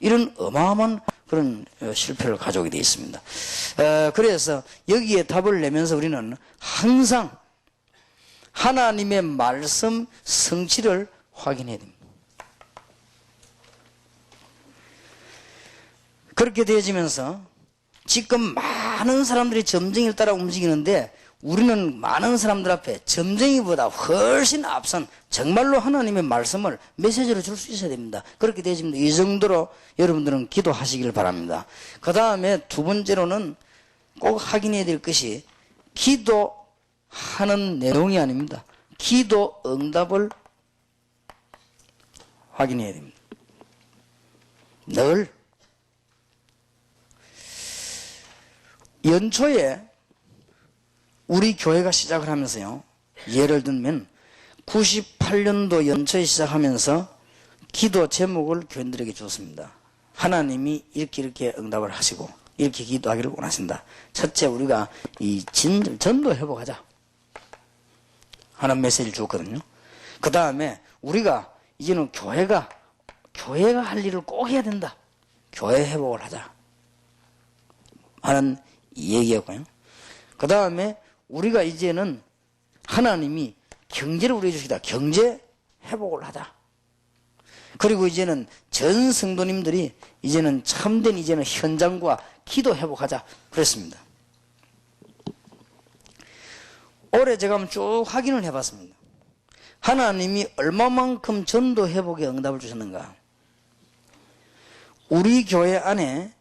이런 어마어마한 그런 실패를 가져오게 되어 있습니다. 그래서 여기에 답을 내면서 우리는 항상 하나님의 말씀 성취를 확인해야 됩니다. 그렇게 되어지면서 지금 많은 사람들이 점쟁이를 따라 움직이는데 우리는 많은 사람들 앞에 점쟁이보다 훨씬 앞선 정말로 하나님의 말씀을 메시지로 줄 수 있어야 됩니다. 그렇게 되어집니다. 이 정도로 여러분들은 기도하시길 바랍니다. 그 다음에 두 번째로는 꼭 확인해야 될 것이 기도하는 내용이 아닙니다. 기도 응답을 확인해야 됩니다. 늘 연초에 우리 교회가 시작을 하면서요, 예를 들면 98년도 연초에 시작하면서 기도 제목을 교인들에게 줬습니다. 하나님이 이렇게 응답을 하시고 이렇게 기도하기를 원하신다. 첫째, 우리가 이 전도 회복하자 하는 메시지를 줬거든요. 그 다음에 우리가 이제는 교회가 할 일을 꼭 해야 된다. 교회 회복을 하자 하는 얘기였고요. 그 다음에 우리가 이제는 하나님이 경제를 우리에게 주시다. 경제 회복을 하자. 그리고 이제는 전 성도님들이 이제는 참된 이제는 현장과 기도 회복하자 그랬습니다. 올해 제가 한번 쭉 확인을 해봤습니다. 하나님이 얼마만큼 전도 회복에 응답을 주셨는가. 우리 교회 안에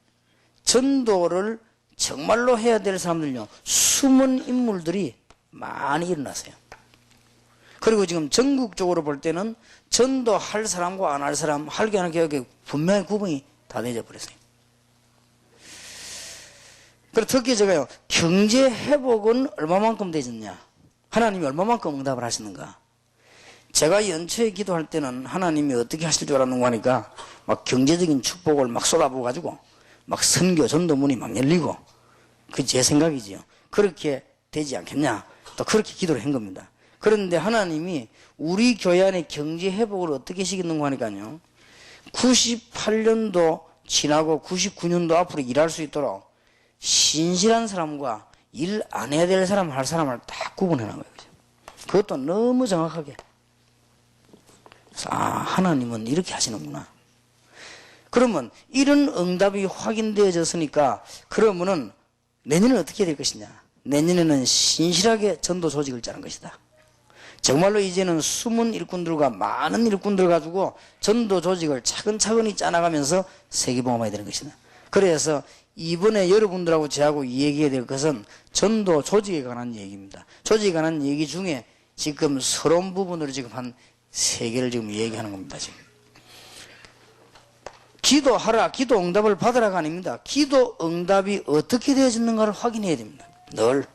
전도를 정말로 해야 될 사람들요, 숨은 인물들이 많이 일어났어요. 그리고 지금 전국적으로 볼 때는 전도할 사람과 안 할 사람, 할게 안 할게 분명히 구분이 다 내져 버렸어요. 그리고 특히 제가요, 경제 회복은 얼마만큼 되셨냐, 하나님이 얼마만큼 응답을 하시는가. 제가 연초에 기도할 때는 하나님이 어떻게 하실 줄 알았는가 하니까 막 경제적인 축복을 막 쏟아부어 가지고 막 선교 전도문이 막 열리고, 그 제 생각이지요. 그렇게 되지 않겠냐, 또 그렇게 기도를 한 겁니다. 그런데 하나님이 우리 교회 안에 경제 회복을 어떻게 하시겠는가 하니까요, 98년도 지나고 99년도 앞으로 일할 수 있도록 신실한 사람과 일 안 해야 될 사람, 할 사람을 딱 구분해 놓은 거예요. 그것도 너무 정확하게. 그래서 하나님은 이렇게 하시는구나. 그러면 이런 응답이 확인되어졌으니까 그러면은 내년은 어떻게 될 것이냐. 내년에는 신실하게 전도 조직을 짜는 것이다. 정말로 이제는 숨은 일꾼들과 많은 일꾼들 가지고 전도 조직을 차근차근히 짜나가면서 세계복음화해야 되는 것이다. 그래서 이번에 여러분들하고 저하고 얘기해야 될 것은 전도 조직에 관한 얘기입니다. 조직에 관한 얘기 중에 지금 서론 부분으로 지금 한 3개를 지금 얘기하는 겁니다. 지금 기도하라, 기도 응답을 받으라가 아닙니다. 기도 응답이 어떻게 되어졌는가를 확인해야 됩니다. 늘.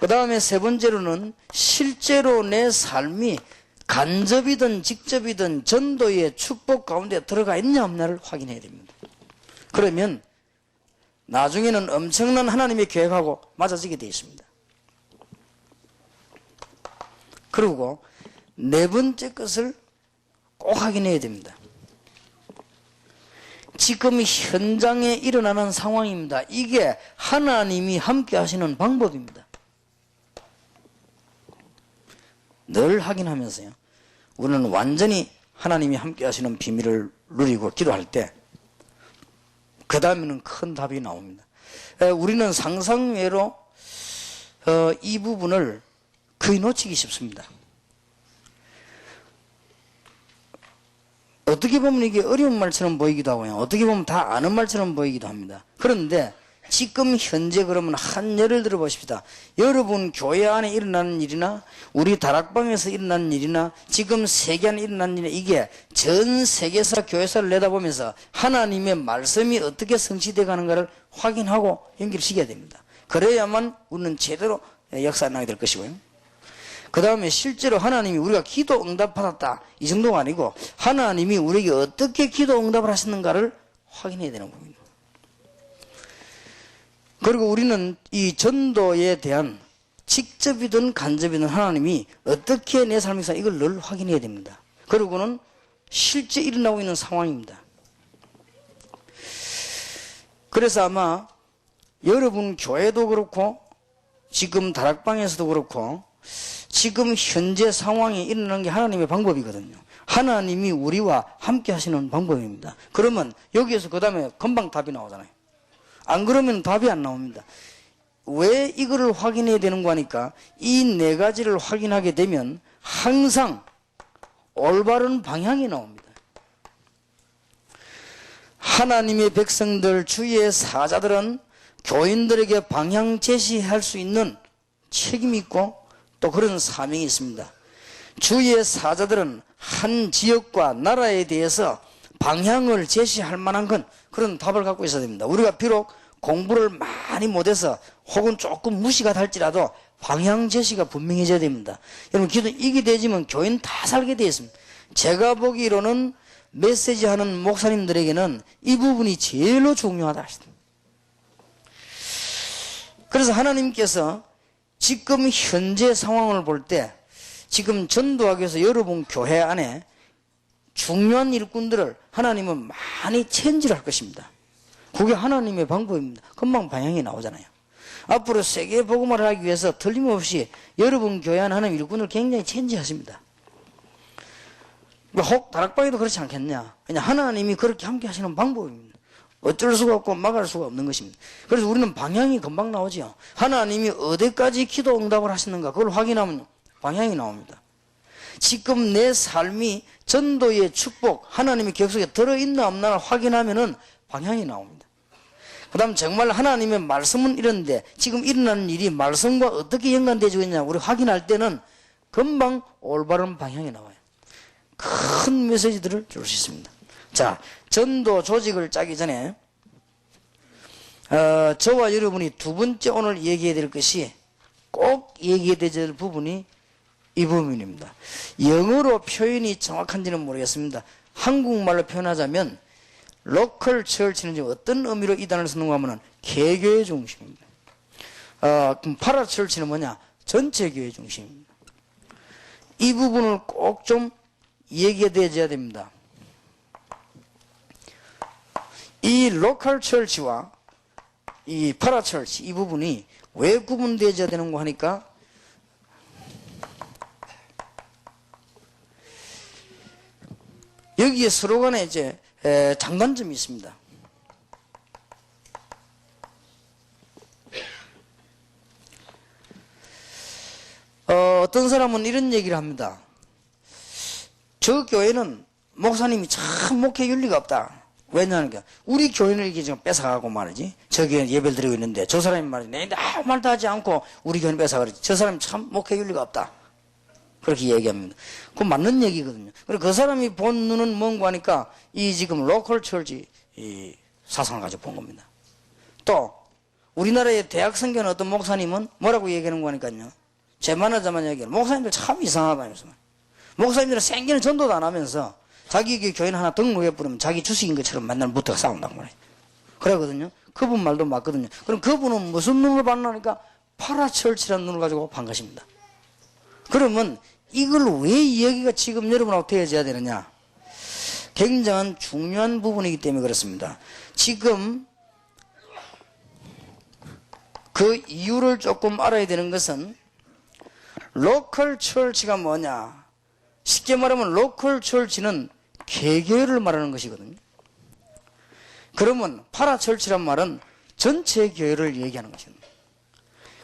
그 다음에 세 번째로는 실제로 내 삶이 간접이든 직접이든 전도의 축복 가운데 들어가 있냐 없냐를 확인해야 됩니다. 그러면 나중에는 엄청난 하나님의 계획하고 맞아지게 되어 있습니다. 그리고 네 번째 것을 꼭 확인해야 됩니다. 지금 현장에 일어나는 상황입니다. 이게 하나님이 함께 하시는 방법입니다. 늘 확인하면서요. 우리는 완전히 하나님이 함께 하시는 비밀을 누리고 기도할 때 그 다음에는 큰 답이 나옵니다. 우리는 상상외로 이 부분을 거의 놓치기 쉽습니다. 어떻게 보면 이게 어려운 말처럼 보이기도 하고요. 어떻게 보면 다 아는 말처럼 보이기도 합니다. 그런데 지금 현재 그러면 한 예를 들어 보십시다. 여러분 교회 안에 일어나는 일이나 우리 다락방에서 일어나는 일이나 지금 세계 안에 일어나는 일이나 이게 전 세계사 교회사를 내다보면서 하나님의 말씀이 어떻게 성취되어 가는가를 확인하고 연결시켜야 됩니다. 그래야만 우리는 제대로 역사에 나게 될 것이고요. 그 다음에 실제로 하나님이 우리가 기도 응답 받았다 이 정도가 아니고 하나님이 우리에게 어떻게 기도 응답을 하셨는가를 확인해야 되는 겁니다. 그리고 우리는 이 전도에 대한 직접이든 간접이든 하나님이 어떻게 내 삶에서 이걸 늘 확인해야 됩니다. 그리고는 실제 일어나고 있는 상황입니다. 그래서 아마 여러분 교회도 그렇고 지금 다락방에서도 그렇고 지금 현재 상황이 일어나는 게 하나님의 방법이거든요. 하나님이 우리와 함께 하시는 방법입니다. 그러면 여기에서 그 다음에 금방 답이 나오잖아요. 안 그러면 답이 안 나옵니다. 왜 이거를 확인해야 되는 거 하니까 이 네 가지를 확인하게 되면 항상 올바른 방향이 나옵니다. 하나님의 백성들 주의 사자들은 교인들에게 방향 제시할 수 있는 책임이 있고 또 그런 사명이 있습니다. 주의 사자들은 한 지역과 나라에 대해서 방향을 제시할 만한 건 그런 답을 갖고 있어야 됩니다. 우리가 비록 공부를 많이 못해서 혹은 조금 무시가 될지라도 방향 제시가 분명해져야 됩니다. 여러분 기도 이게 되지면 교인 다 살게 되어 있습니다. 제가 보기로는 메시지 하는 목사님들에게는 이 부분이 제일로 중요하다 하시더라고요. 그래서 하나님께서 지금 현재 상황을 볼 때 지금 전도하기 위해서 여러분 교회 안에 중요한 일꾼들을 하나님은 많이 체인지를 할 것입니다. 그게 하나님의 방법입니다. 금방 방향이 나오잖아요. 앞으로 세계 복음화를 하기 위해서 틀림없이 여러분 교회 안에 하나님 일꾼을 굉장히 체인지하십니다. 혹 다락방에도 그렇지 않겠냐? 그냥 하나님이 그렇게 함께 하시는 방법입니다. 어쩔 수가 없고 막을 수가 없는 것입니다. 그래서 우리는 방향이 금방 나오죠. 하나님이 어디까지 기도 응답을 하시는가 그걸 확인하면 방향이 나옵니다. 지금 내 삶이 전도의 축복 하나님의 계획 속에 들어있나 없나를 확인하면은 방향이 나옵니다. 그 다음 정말 하나님의 말씀은 이런데 지금 일어나는 일이 말씀과 어떻게 연관되어 있냐 우리 확인할 때는 금방 올바른 방향이 나와요. 큰 메시지들을 줄 수 있습니다. 자, 전도 조직을 짜기 전에 저와 여러분이 두 번째 오늘 얘기해야 될 것이 꼭 얘기해야 될 부분이 이 부분입니다. 영어로 표현이 정확한지는 모르겠습니다. 한국말로 표현하자면 로컬 처치는 어떤 의미로 이 단어를 쓰는가 하면 개교의 중심입니다. 그럼 파라 처치는 뭐냐? 전체 교회 중심입니다. 이 부분을 꼭 좀 얘기해야 됩니다. 이 로컬 처치와 이 파라 처치 이 부분이 왜 구분되어야 되는가 하니까 여기에 서로 간에 이제 장단점이 있습니다. 어떤 사람은 이런 얘기를 합니다. 저 교회는 목사님이 참 목회 윤리가 없다. 왜냐하니까 우리 교회는 이렇게 지금 뺏어가고 말이지. 저 교회는 예배를 드리고 있는데 저 사람이 말이지. 내가 아무 말도 하지 않고 우리 교회는 뺏어가지. 저 사람이 참 목회 윤리가 없다. 그렇게 얘기합니다. 그건 맞는 얘기거든요. 그리고 그 사람이 본 눈은 뭔가 하니까 이 지금 로컬 철치 이 사상을 가지고 본 겁니다. 또 우리나라의 대학 선교는 어떤 목사님은 뭐라고 얘기하는 거니까요. 제 만나자마자 얘기해요. 목사님들 참 이상하다면서. 목사님들은 생기는 전도도 안 하면서 자기 교회는 하나 등록해버리면 자기 주식인 것처럼 맨날 붙어가 싸운단 말이에요. 그러거든요. 그분 말도 맞거든요. 그럼 그분은 무슨 눈을 봤나니까 파라철치라는 눈을 가지고 반 것입니다. 그러면 이걸 왜 이 얘기가 지금 여러분하고 되어져야 되느냐? 굉장한 중요한 부분이기 때문에 그렇습니다. 지금 그 이유를 조금 알아야 되는 것은 로컬 철치가 뭐냐? 쉽게 말하면 로컬 철치는 개교회를 말하는 것이거든요. 그러면 파라철치란 말은 전체 교회를 얘기하는 것입니다.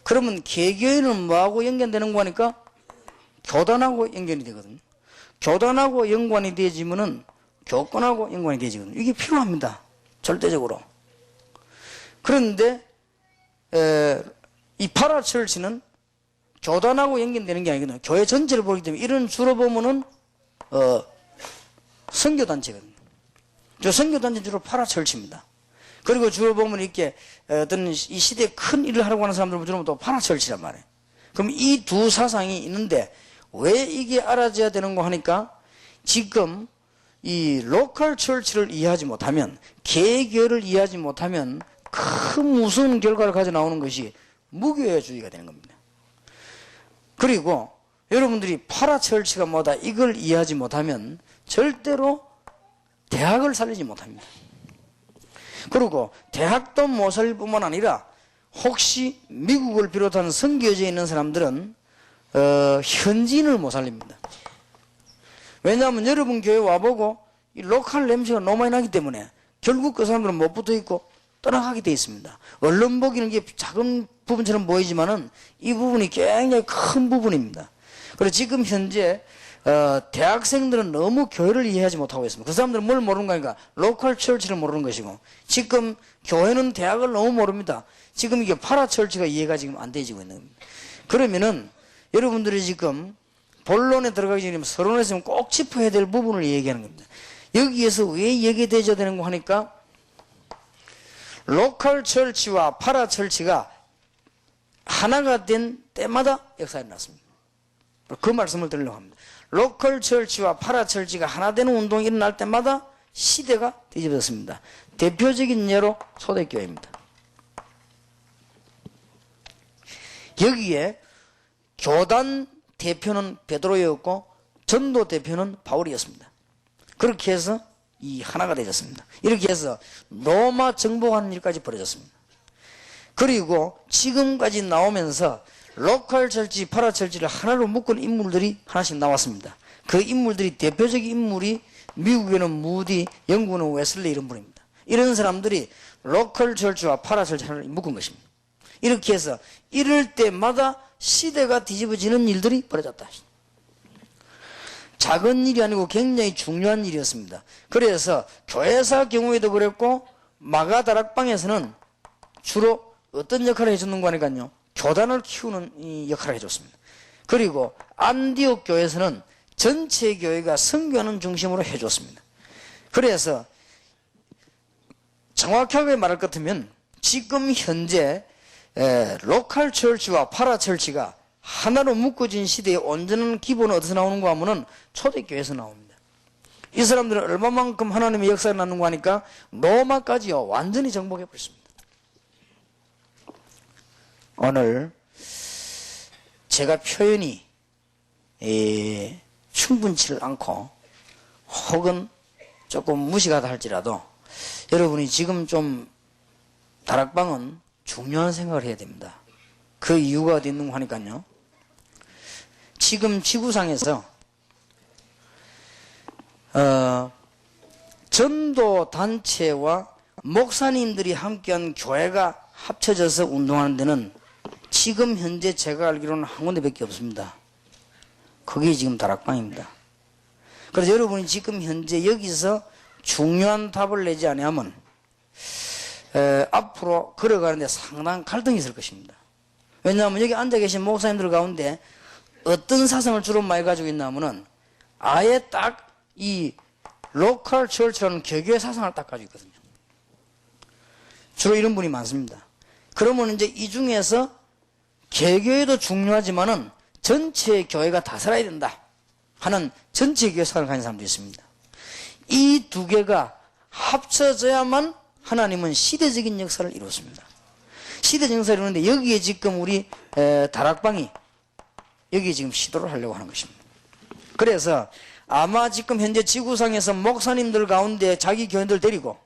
그러면 개교회는 뭐하고 연관되는 거니까 교단하고 연관이 되거든요. 교단하고 연관이 되어지면은 교권하고 연관이 되어지거든요. 이게 필요합니다. 절대적으로. 그런데 이 파라철치는 교단하고 연관되는 게 아니거든요. 교회 전체를 보기 때문에 이런 주로 보면은 선교단체거든요. 저 선교단체 주로 파라철치입니다. 그리고 주로 보면 이렇게 어떤 이 시대에 큰 일을 하려고 하는 사람들 주로 또 파라철치란 말이에요. 그럼 이 두 사상이 있는데 왜 이게 알아져야 되는가 하니까 지금 이 로컬 철치를 이해하지 못하면 개교를 이해하지 못하면 큰 무서운 결과를 가져 나오는 것이 무교회주의가 되는 겁니다. 그리고 여러분들이 파라철치가 뭐다 이걸 이해하지 못하면 절대로 대학을 살리지 못합니다. 그리고 대학도 못 살릴 뿐만 아니라 혹시 미국을 비롯한 선교지에 있는 사람들은 현지인을 못 살립니다. 왜냐하면 여러분 교회 와보고 이 로컬 냄새가 너무 많이 나기 때문에 결국 그 사람들은 못 붙어 있고 떠나가게 되어 있습니다. 언론 보기는 이게 작은 부분처럼 보이지만은 이 부분이 굉장히 큰 부분입니다. 그리고 지금 현재 대학생들은 너무 교회를 이해하지 못하고 있습니다. 그 사람들은 뭘 모르는 거니까 로컬 철치를 모르는 것이고 지금 교회는 대학을 너무 모릅니다. 지금 이게 파라철치가 이해가 지금 안 되어지고 있는 겁니다. 그러면은 여러분들이 지금 본론에 들어가기 전에 서론에서 꼭 짚어야 될 부분을 얘기하는 겁니다. 여기에서 왜 얘기되어야 되는 거 하니까 로컬 철치와 파라철치가 하나가 된 때마다 역사가 일어났습니다. 그 말씀을 드리려고 합니다. 로컬 철치와 파라철치가 하나 되는 운동이 일어날 때마다 시대가 뒤집어졌습니다. 대표적인 예로 초대교회입니다. 여기에 교단 대표는 베드로였고 전도 대표는 바울이었습니다. 그렇게 해서 이 하나가 되었습니다. 이렇게 해서 로마 정복하는 일까지 벌어졌습니다. 그리고 지금까지 나오면서 로컬 철치, 파라철치를 하나로 묶은 인물들이 하나씩 나왔습니다. 그 인물들이 대표적인 인물이 미국에는 무디, 영국에는 웨슬리 이런 분입니다. 이런 사람들이 로컬 철치와 파라철치를 묶은 것입니다. 이렇게 해서 이럴 때마다 시대가 뒤집어지는 일들이 벌어졌다. 작은 일이 아니고 굉장히 중요한 일이었습니다. 그래서 교회사 경우에도 그랬고 마가다락방에서는 주로 어떤 역할을 해줬는가 하니까요. 교단을 키우는 이 역할을 해줬습니다. 그리고 안디옥 교회에서는 전체 교회가 선교하는 중심으로 해줬습니다. 그래서 정확하게 말할 것 같으면 지금 현재 로컬 철치와 파라철치가 하나로 묶어진 시대의 온전한 기본은 어디서 나오는가 하면은 초대교회에서 나옵니다. 이 사람들은 얼마만큼 하나님의 역사가 나는가 하니까 로마까지요 완전히 정복해 버렸습니다. 오늘 제가 표현이 충분치를 않고 혹은 조금 무식하다 할지라도 여러분이 지금 좀 다락방은 중요한 생각을 해야 됩니다. 그 이유가 어디 있는가 하니까요. 지금 지구상에서 전도단체와 목사님들이 함께한 교회가 합쳐져서 운동하는 데는 지금 현재 제가 알기로는 한 군데밖에 없습니다. 그게 지금 다락방입니다. 그래서 여러분이 지금 현재 여기서 중요한 답을 내지 않으면 앞으로 걸어가는데 상당한 갈등이 있을 것입니다. 왜냐하면 여기 앉아 계신 목사님들 가운데 어떤 사상을 주로 많이 가지고 있나 하면은 아예 딱 이 로컬 처치라는 개교의 사상을 딱 가지고 있거든요. 주로 이런 분이 많습니다. 그러면 이제 이 중에서 개교회도 중요하지만은 전체 교회가 다 살아야 된다 하는 전체 교회 사상을 가진 사람도 있습니다. 이 두 개가 합쳐져야만 하나님은 시대적인 역사를 이루었습니다. 시대적 역사를 이루는데 여기에 지금 우리 다락방이 여기에 지금 시도를 하려고 하는 것입니다. 그래서 아마 지금 현재 지구상에서 목사님들 가운데 자기 교인들 데리고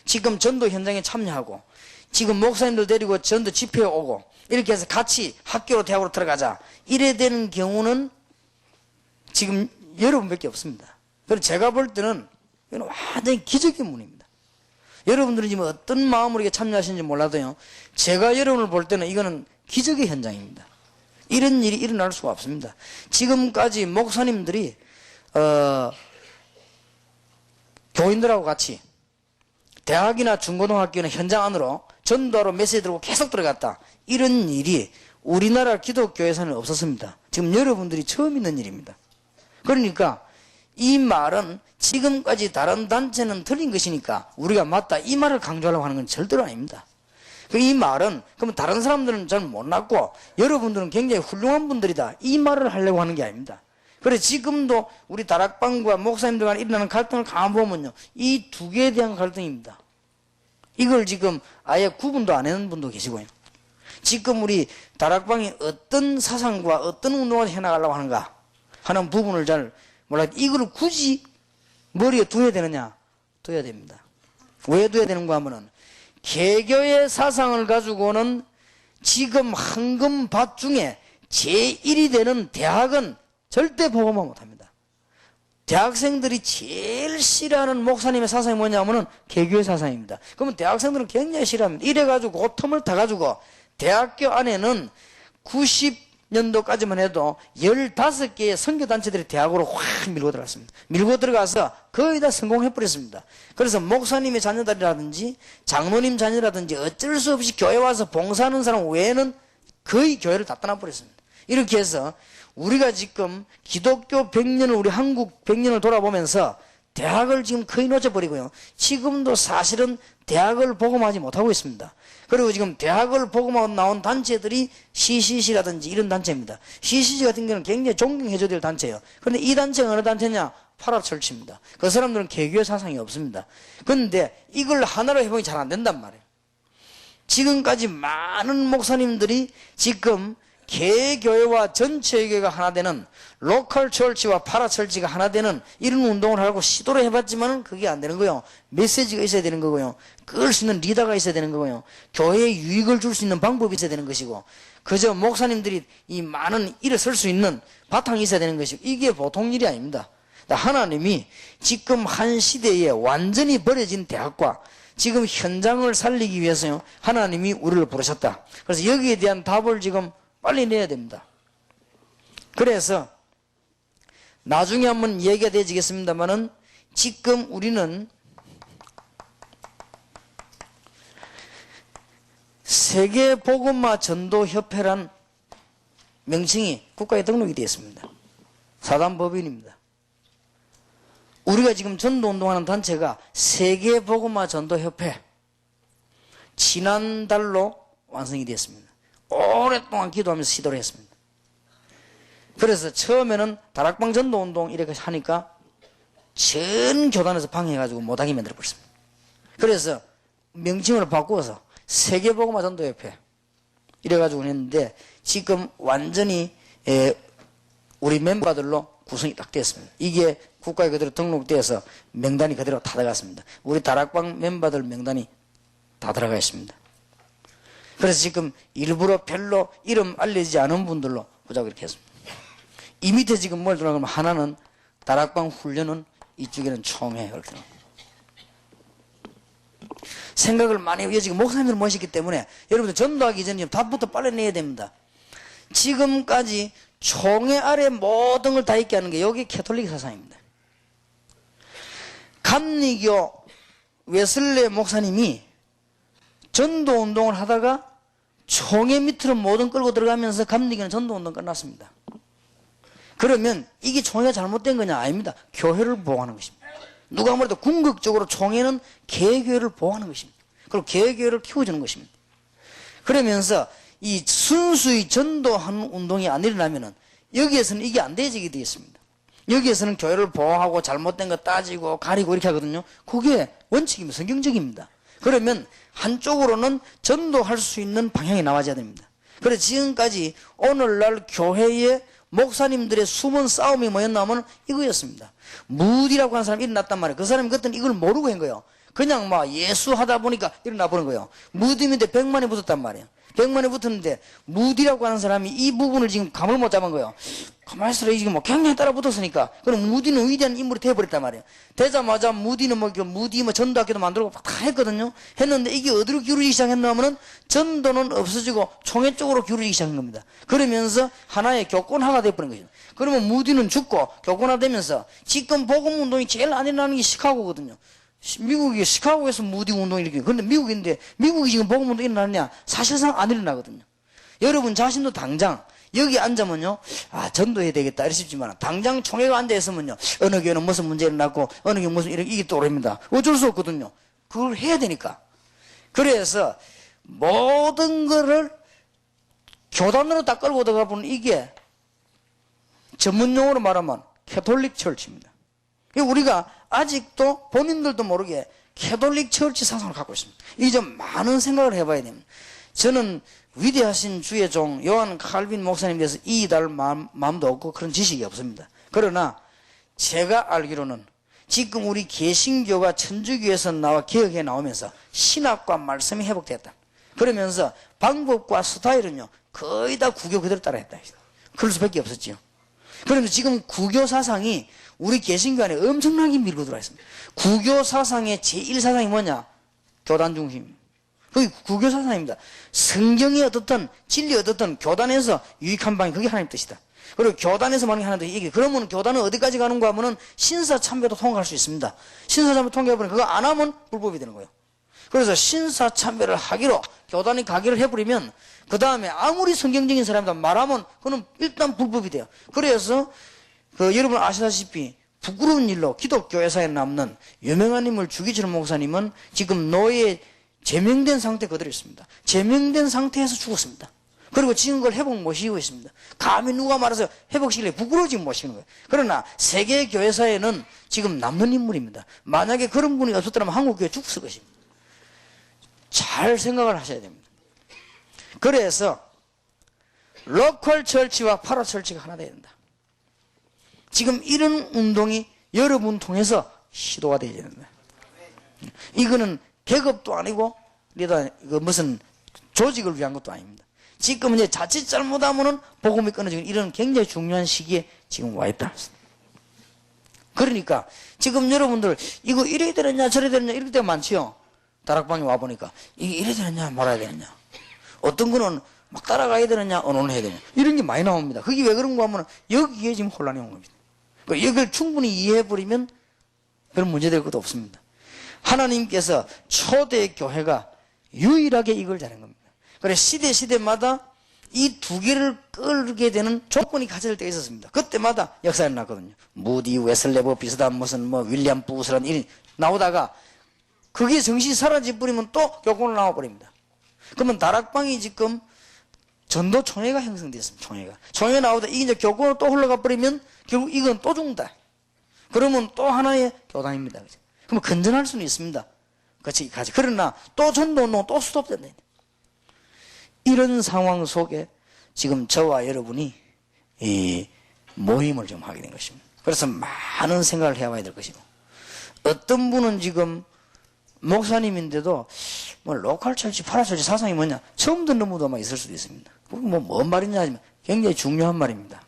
지금 전도 현장에 참여하고 지금 목사님들 데리고 전도 집회에 오고 이렇게 해서 같이 학교로 대학으로 들어가자 이래 되는 경우는 지금 여러분밖에 없습니다. 그래서 제가 볼 때는 이건 완전히 기적의 문입니다. 여러분들은 지금 어떤 마음으로 이게 참여하시는지 몰라도요, 제가 여러분을 볼 때는 이거는 기적의 현장입니다. 이런 일이 일어날 수가 없습니다. 지금까지 목사님들이 교인들하고 같이 대학이나 중고등학교나 현장 안으로 전도하러 메시지 들고 계속 들어갔다. 이런 일이 우리나라 기독교에서는 없었습니다. 지금 여러분들이 처음 있는 일입니다. 그러니까 이 말은 지금까지 다른 단체는 틀린 것이니까 우리가 맞다 이 말을 강조하려고 하는 건 절대로 아닙니다. 이 말은 그러면 다른 사람들은 잘 못났고 여러분들은 굉장히 훌륭한 분들이다 이 말을 하려고 하는 게 아닙니다. 그래서 지금도 우리 다락방과 목사님들 간에 일어나는 갈등을 가만 보면요, 이 두 개에 대한 갈등입니다. 이걸 지금 아예 구분도 안 하는 분도 계시고요. 지금 우리 다락방이 어떤 사상과 어떤 운동을 해나가려고 하는가 하는 부분을 잘 몰라요. 이걸 굳이 머리에 둬야 되느냐? 둬야 됩니다. 왜 둬야 되는가 하면은 개교의 사상을 가지고는 지금 황금밭 중에 제1이 되는 대학은 절대 복음화 못합니다. 대학생들이 제일 싫어하는 목사님의 사상이 뭐냐면은 개교의 사상입니다. 그러면 대학생들은 굉장히 싫어합니다. 이래가지고 그 틈을 타가지고 대학교 안에는 90년도까지만 해도 15개의 선교단체들이 대학으로 확 밀고 들어갔습니다. 밀고 들어가서 거의 다 성공해버렸습니다. 그래서 목사님의 자녀들이라든지 장로님 자녀라든지 어쩔 수 없이 교회 와서 봉사하는 사람 외에는 거의 교회를 다 떠나버렸습니다. 이렇게 해서 우리가 지금 기독교 100년을 우리 한국 100년을 돌아보면서 대학을 지금 거의 놓쳐버리고요. 지금도 사실은 대학을 복음하지 못하고 있습니다. 그리고 지금 대학을 복음하고 나온 단체들이 CCC라든지 이런 단체입니다. CCC 같은 경우는 굉장히 존경해줘야 될 단체예요. 그런데 이 단체가 어느 단체냐? 파랍철치입니다. 그 사람들은 개교의 사상이 없습니다. 그런데 이걸 하나로 해보니 잘 안 된단 말이에요. 지금까지 많은 목사님들이 지금 개교회와 전체 교회가 하나 되는 로컬 철치와 파라철치가 하나 되는 이런 운동을 하고 시도를 해봤지만 그게 안 되는 거예요. 메시지가 있어야 되는 거고요. 끌 수 있는 리더가 있어야 되는 거고요. 교회에 유익을 줄 수 있는 방법이 있어야 되는 것이고 그저 목사님들이 이 많은 일을 쓸 수 있는 바탕이 있어야 되는 것이고 이게 보통 일이 아닙니다. 하나님이 지금 한 시대에 완전히 버려진 대학과 지금 현장을 살리기 위해서요. 하나님이 우리를 부르셨다. 그래서 여기에 대한 답을 지금 빨리 내야 됩니다. 그래서 나중에 한번 얘기가 되어지겠습니다만은 지금 우리는 세계복음화 전도협회란 명칭이 국가에 등록이 되어 있습니다. 사단법인입니다. 우리가 지금 전도운동하는 단체가 세계복음화 전도협회 지난달로 완성이 되었습니다. 오랫동안 기도하면서 시도를 했습니다. 그래서 처음에는 다락방 전도운동 이렇게 하니까 전 교단에서 방해해가지고 못하게 만들어버렸습니다. 그래서 명칭을 바꾸어서 세계복음화 전도협회 이래가지고 했는데 지금 완전히 우리 멤버들로 구성이 딱 됐습니다. 이게 국가에 그대로 등록되어서 명단이 그대로 다 들어갔습니다. 우리 다락방 멤버들 명단이 다 들어가 있습니다. 그래서 지금 일부러 별로 이름 알려지지 않은 분들로 보자고 이렇게 했습니다. 이 밑에 지금 뭘 들어가면 하나는 다락방 훈련은 이쪽에는 총회 이렇게 생각을 많이 해요. 지금 목사님들 모시기 때문에 여러분들 전도하기 전에 답부터 빨리 내야 됩니다. 지금까지 총회 아래 모든 걸 다 있게 하는 게 여기 캐톨릭 사상입니다. 감리교 웨슬레 목사님이 전도운동을 하다가 총회 밑으로 모든 끌고 들어가면서 감리교는 전도운동 끝났습니다. 그러면 이게 총회가 잘못된 거냐? 아닙니다. 교회를 보호하는 것입니다. 누가 뭐래도 궁극적으로 총회는 개교회를 보호하는 것입니다. 그리고 개교회를 키워주는 것입니다. 그러면서 이 순수히 전도하는 운동이 안 일어나면은 여기에서는 이게 안 되지게 되어 있습니다. 여기에서는 교회를 보호하고 잘못된 거 따지고 가리고 이렇게 하거든요. 그게 원칙입니다. 성경적입니다. 그러면 한쪽으로는 전도할 수 있는 방향이 나와줘야 됩니다. 그래서 지금까지 오늘날 교회의 목사님들의 숨은 싸움이 뭐였냐면 이거였습니다. 무디라고 하는 사람이 일어났단 말이에요. 그 사람이 그때는 이걸 모르고 한 거예요. 그냥 막 예수 하다 보니까 일어나 보는 거예요. 무디인데 100만이 붙었단 말이에요. 100만이 붙었는데 무디라고 하는 사람이 이 부분을 지금 감을 못 잡은 거예요. 가만히 있어라. 지금 뭐 굉장히 따라 붙었으니까. 그럼 무디는 위대한 인물이 되어버렸단 말이에요. 되자마자 무디는 무디 전도학교도 만들고 다 했거든요. 했는데 이게 어디로 기울이기 시작했냐면은 전도는 없어지고 총회 쪽으로 기울이기 시작한 겁니다. 그러면서 하나의 교권화가 되어버린 거죠. 그러면 무디는 죽고 교권화 되면서 지금 복음운동이 제일 안 일어나는 게 시카고거든요. 미국이 시카고에서 무디 운동이 일으키고, 그런데 미국인데 미국이 지금 복음운동이 일어나느냐? 사실상 안 일어나거든요. 여러분 자신도 당장 여기 앉으면요, 전도해야 되겠다 이러시지만 당장 총회가 앉아 있으면요, 어느 교회는 무슨 문제 일어났고 어느 교회는 무슨 이게 떠오릅니다. 어쩔 수 없거든요. 그걸 해야 되니까. 그래서 모든 거를 교단으로 다 끌고 들어가 보는 이게 전문용어로 말하면 캐톨릭 철치입니다. 우리가 아직도 본인들도 모르게 캐톨릭 철치 사상을 갖고 있습니다. 이 좀 많은 생각을 해봐야 됩니다. 저는 위대하신 주의 종 요한 칼빈 목사님에 대해서 이해할 마음도 없고 그런 지식이 없습니다. 그러나 제가 알기로는 지금 우리 개신교가 천주교에서 나와 개혁에 나오면서 신학과 말씀이 회복됐다. 그러면서 방법과 스타일은요 거의 다 구교 그대로 따라했다. 그럴 수밖에 없었지요. 그러면서 지금 구교 사상이 우리 개신교 안에 엄청나게 밀고 들어와 있습니다. 구교 사상의 제1사상이 뭐냐? 교단 중심입니다. 그게 구교 사상입니다. 성경이 어떻든 진리 어떻든 교단에서 유익한 방이 그게 하나님 뜻이다. 그리고 교단에서 만약에 하나님 뜻이 그러면 교단은 어디까지 가는가 하면은 신사참배도 통과할 수 있습니다. 신사참배 통과해버리면 그거 안 하면 불법이 되는 거예요. 그래서 신사참배를 하기로 교단이 가기를 해버리면 그 다음에 아무리 성경적인 사람이다 말하면 그거는 일단 불법이 돼요. 그래서 여러분 아시다시피 부끄러운 일로 기독교회사에 남는 유명한 인물 주기철 목사님은 지금 노예에 제명된 상태 그대로 있습니다. 제명된 상태에서 죽었습니다. 그리고 지금 그걸 회복 못 시키고 있습니다. 감히 누가 말해서 회복시키려 부끄러워지면 못 시키는 거예요. 그러나 세계 교회사에는 지금 남는 인물입니다. 만약에 그런 분이 없었더라면 한국교회 죽었을 것입니다. 잘 생각을 하셔야 됩니다. 그래서 로컬 철치와 파라 철치가 하나 돼야 된다. 지금 이런 운동이 여러분 통해서 시도가 되어야 된다. 이거는 계급도 아니고 무슨 조직을 위한 것도 아닙니다. 지금 이제 자칫 잘못하면은 복음이 끊어지는 이런 굉장히 중요한 시기에 지금 와 있다. 그러니까 지금 여러분들 이거 이래야 되느냐 저래야 되느냐 이럴 때가 많지요. 다락방에 와 보니까 이게 이래야 되느냐 말아야 되느냐, 어떤 거는 막 따라가야 되느냐 언론을 해야 되느냐 이런 게 많이 나옵니다. 그게 왜 그런가 하면 여기에 지금 혼란이 온 겁니다. 이걸 충분히 이해해버리면 그런 문제 될 것도 없습니다. 하나님께서 초대 교회가 유일하게 이걸 잘한 겁니다. 그래서 시대마다 이 두 개를 끌게 되는 조건이 갖춰질 때가 있었습니다. 그때마다 역사에 났거든요. 무디, 웨슬레버 비슷한 무슨 윌리엄 부스란 일이 나오다가 그게 정신이 사라져버리면 또 교권으로 나와버립니다. 그러면 다락방이 지금 전도총회가 형성됐습니다. 총회가 나오다 이게 이제 교권으로 또 흘러가 버리면 결국 이건 또 죽는다. 그러면 또 하나의 교단입니다. 그러면 건전할 수는 있습니다. 같이. 그러나 또 전도운동 또 스톱된다. 이런 상황 속에 지금 저와 여러분이 이 모임을 좀 하게 된 것입니다. 그래서 많은 생각을 해봐야 될 것이고, 어떤 분은 지금 목사님인데도 로컬 철치, 파라철치 사상이 뭐냐 처음 듣는 분도 아마 있을 수도 있습니다. 뭔 말이냐 하지만 굉장히 중요한 말입니다.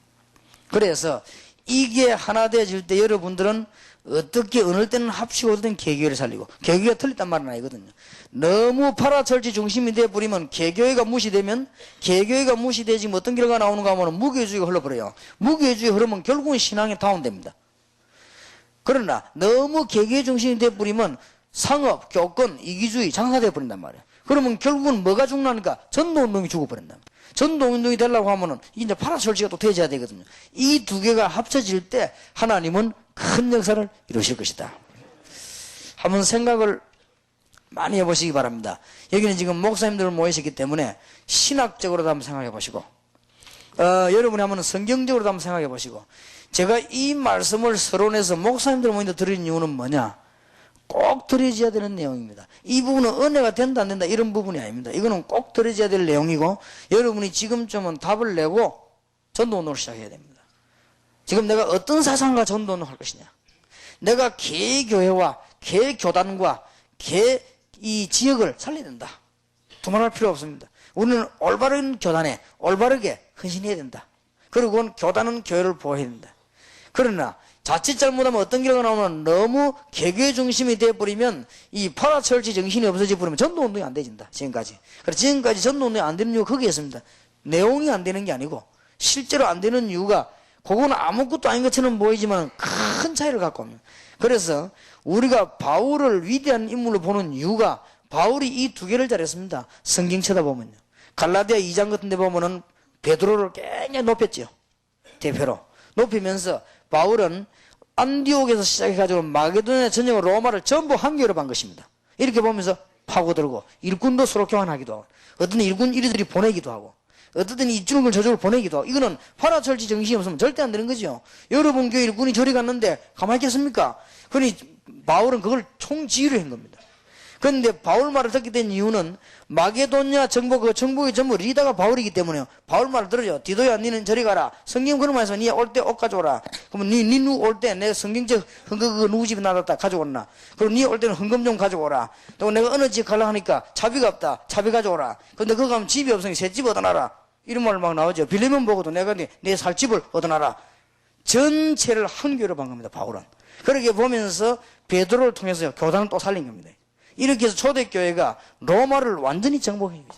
그래서 이게 하나 되어질 때 여러분들은 어떻게 어느 때는 합치고 어떤 때는 개교회를 살리고, 개교회가 틀렸단 말은 아니거든요. 너무 파라철치 중심이 되어버리면 개교회가 무시되면, 개교회가 무시되지면 어떤 결과가 나오는가 하면 무교주의가 흘러버려요. 무교주의 흐르면 결국은 신앙이 다운됩니다. 그러나 너무 개교회 중심이 되어버리면 상업, 교권, 이기주의 장사되어버린단 말이에요. 그러면 결국은 뭐가 죽나니까 전도운동이 죽어버린다. 전도운동이 되려고 하면은 이제 파라솔지가 또 되어야 되거든요. 이 두 개가 합쳐질 때 하나님은 큰 역사를 이루실 것이다. 한번 생각을 많이 해보시기 바랍니다. 여기는 지금 목사님들 모이셨기 때문에 신학적으로도 한번 생각해 보시고, 여러분이 한번 성경적으로도 한번 생각해 보시고, 제가 이 말씀을 서론에서 목사님들 모임에 드리는 이유는 뭐냐? 꼭 들어져야 되는 내용입니다. 이 부분은 은혜가 된다 안 된다 이런 부분이 아닙니다. 이거는 꼭 들어져야 될 내용이고, 여러분이 지금쯤은 답을 내고 전도운동을 시작해야 됩니다. 지금 내가 어떤 사상과 전도운동을 할 것이냐? 내가 개교회와 개교단과 이 지역을 살려야 된다. 두말할 필요 없습니다. 우리는 올바른 교단에 올바르게 헌신해야 된다. 그리고 교단은 교회를 보호해야 된다. 그러나 자칫 잘못하면 어떤 결과가 나오면 너무 개교의 중심이 되어버리면 이 파라철치 정신이 없어져 버리면 전도운동이 안 되진다. 지금까지. 그래서 지금까지 전도운동이 안 되는 이유가 거기에 있습니다. 내용이 안 되는 게 아니고 실제로 안 되는 이유가 그거는 아무것도 아닌 것처럼 보이지만 큰 차이를 갖고 옵니다. 그래서 우리가 바울을 위대한 인물로 보는 이유가 바울이 이 두 개를 잘했습니다. 성경 쳐다보면요. 갈라디아 2장 같은 데 보면은 베드로를 굉장히 높였죠. 대표로. 높이면서 바울은 안디옥에서 시작해가지고 마게도냐 전역을 로마를 전부 한 교회로 반 것입니다. 이렇게 보면서 파고들고 일꾼도 서로 교환하기도 하고 어떤 일꾼 이리들이 보내기도 하고 어떤 이쪽을 저쪽을 보내기도 하고 이거는 파라철치 정신이 없으면 절대 안 되는 거죠. 여러분 교회 일꾼이 저리 갔는데 가만히 있겠습니까? 그러니 바울은 그걸 총지휘를 한 겁니다. 그런데 바울 말을 듣게 된 이유는 마게도냐 정복, 그 정복의 전부 리더가 바울이기 때문에요. 바울 말을 들으죠. 디도야 니는 저리 가라. 성경 그런 말에서 니 올 때 옷 가져오라. 그러면 니 올 때 내 성경책 헌금 그거 누구 집에 놔뒀다 가져오나. 그리고 니 올 때는 헌금 좀 가져오라. 또 내가 어느 집 가려 하니까 차비가 없다. 차비 가져오라. 근데 그거 가면 집이 없으니 새 집 얻어놔라. 이런 말 막 나오죠. 빌리면 보고도 내가 내 살 집을 얻어놔라. 전체를 한 교회로 반 겁니다. 바울은. 그렇게 보면서 베드로를 통해서 교단을 또 살린 겁니다. 이렇게 해서 초대교회가 로마를 완전히 정복해 줍니다.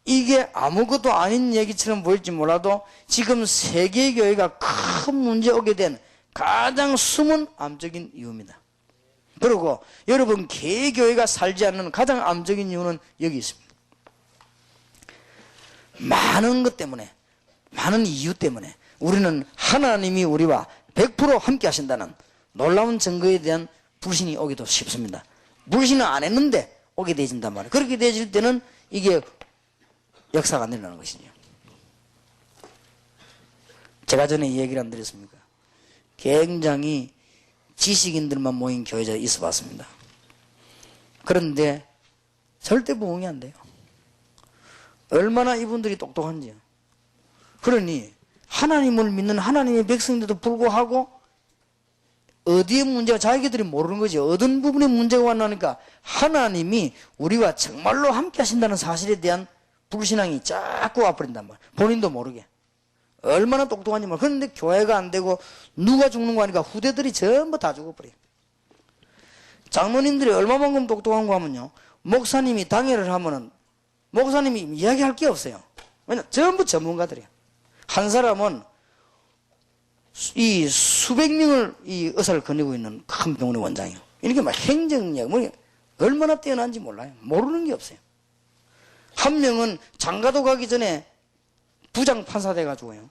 이게 아무것도 아닌 얘기처럼 보일지 몰라도 지금 세계교회가 큰 문제 오게 된 가장 숨은 암적인 이유입니다. 그리고 여러분 개교회가 살지 않는 가장 암적인 이유는 여기 있습니다. 많은 것 때문에, 많은 이유 때문에 우리는 하나님이 우리와 100% 함께 하신다는 놀라운 증거에 대한 불신이 오기도 쉽습니다. 불신은 안 했는데 오게 되어진단 말이에요. 그렇게 되어질 때는 이게 역사가 안 일어나는 것이죠. 제가 전에 이 얘기를 안 드렸습니까? 굉장히 지식인들만 모인 교회에 있어 봤습니다. 그런데 절대 부응이 안 돼요. 얼마나 이분들이 똑똑한지요. 그러니 하나님을 믿는 하나님의 백성인데도 불구하고 어디에 문제가 자기들이 모르는 거지. 어떤 부분에 문제가 왔나니까 하나님이 우리와 정말로 함께 하신다는 사실에 대한 불신앙이 자꾸 와버린단 말이야. 본인도 모르게. 얼마나 똑똑한지 몰라. 그런데 교회가 안 되고 누가 죽는 거 하니까 후대들이 전부 다 죽어버려요. 장로님들이 얼마만큼 똑똑한 거 하면요. 목사님이 당회를 하면은 목사님이 이야기할 게 없어요. 왜냐 전부 전문가들이에요. 한 사람은 이 수백 명을 이 의사를 거느리고 있는 큰 병원의 원장이에요. 이렇게 막 행정력, 뭐 얼마나 뛰어난지 몰라요. 모르는 게 없어요. 한 명은 장가도 가기 전에 부장 판사 돼가지고요.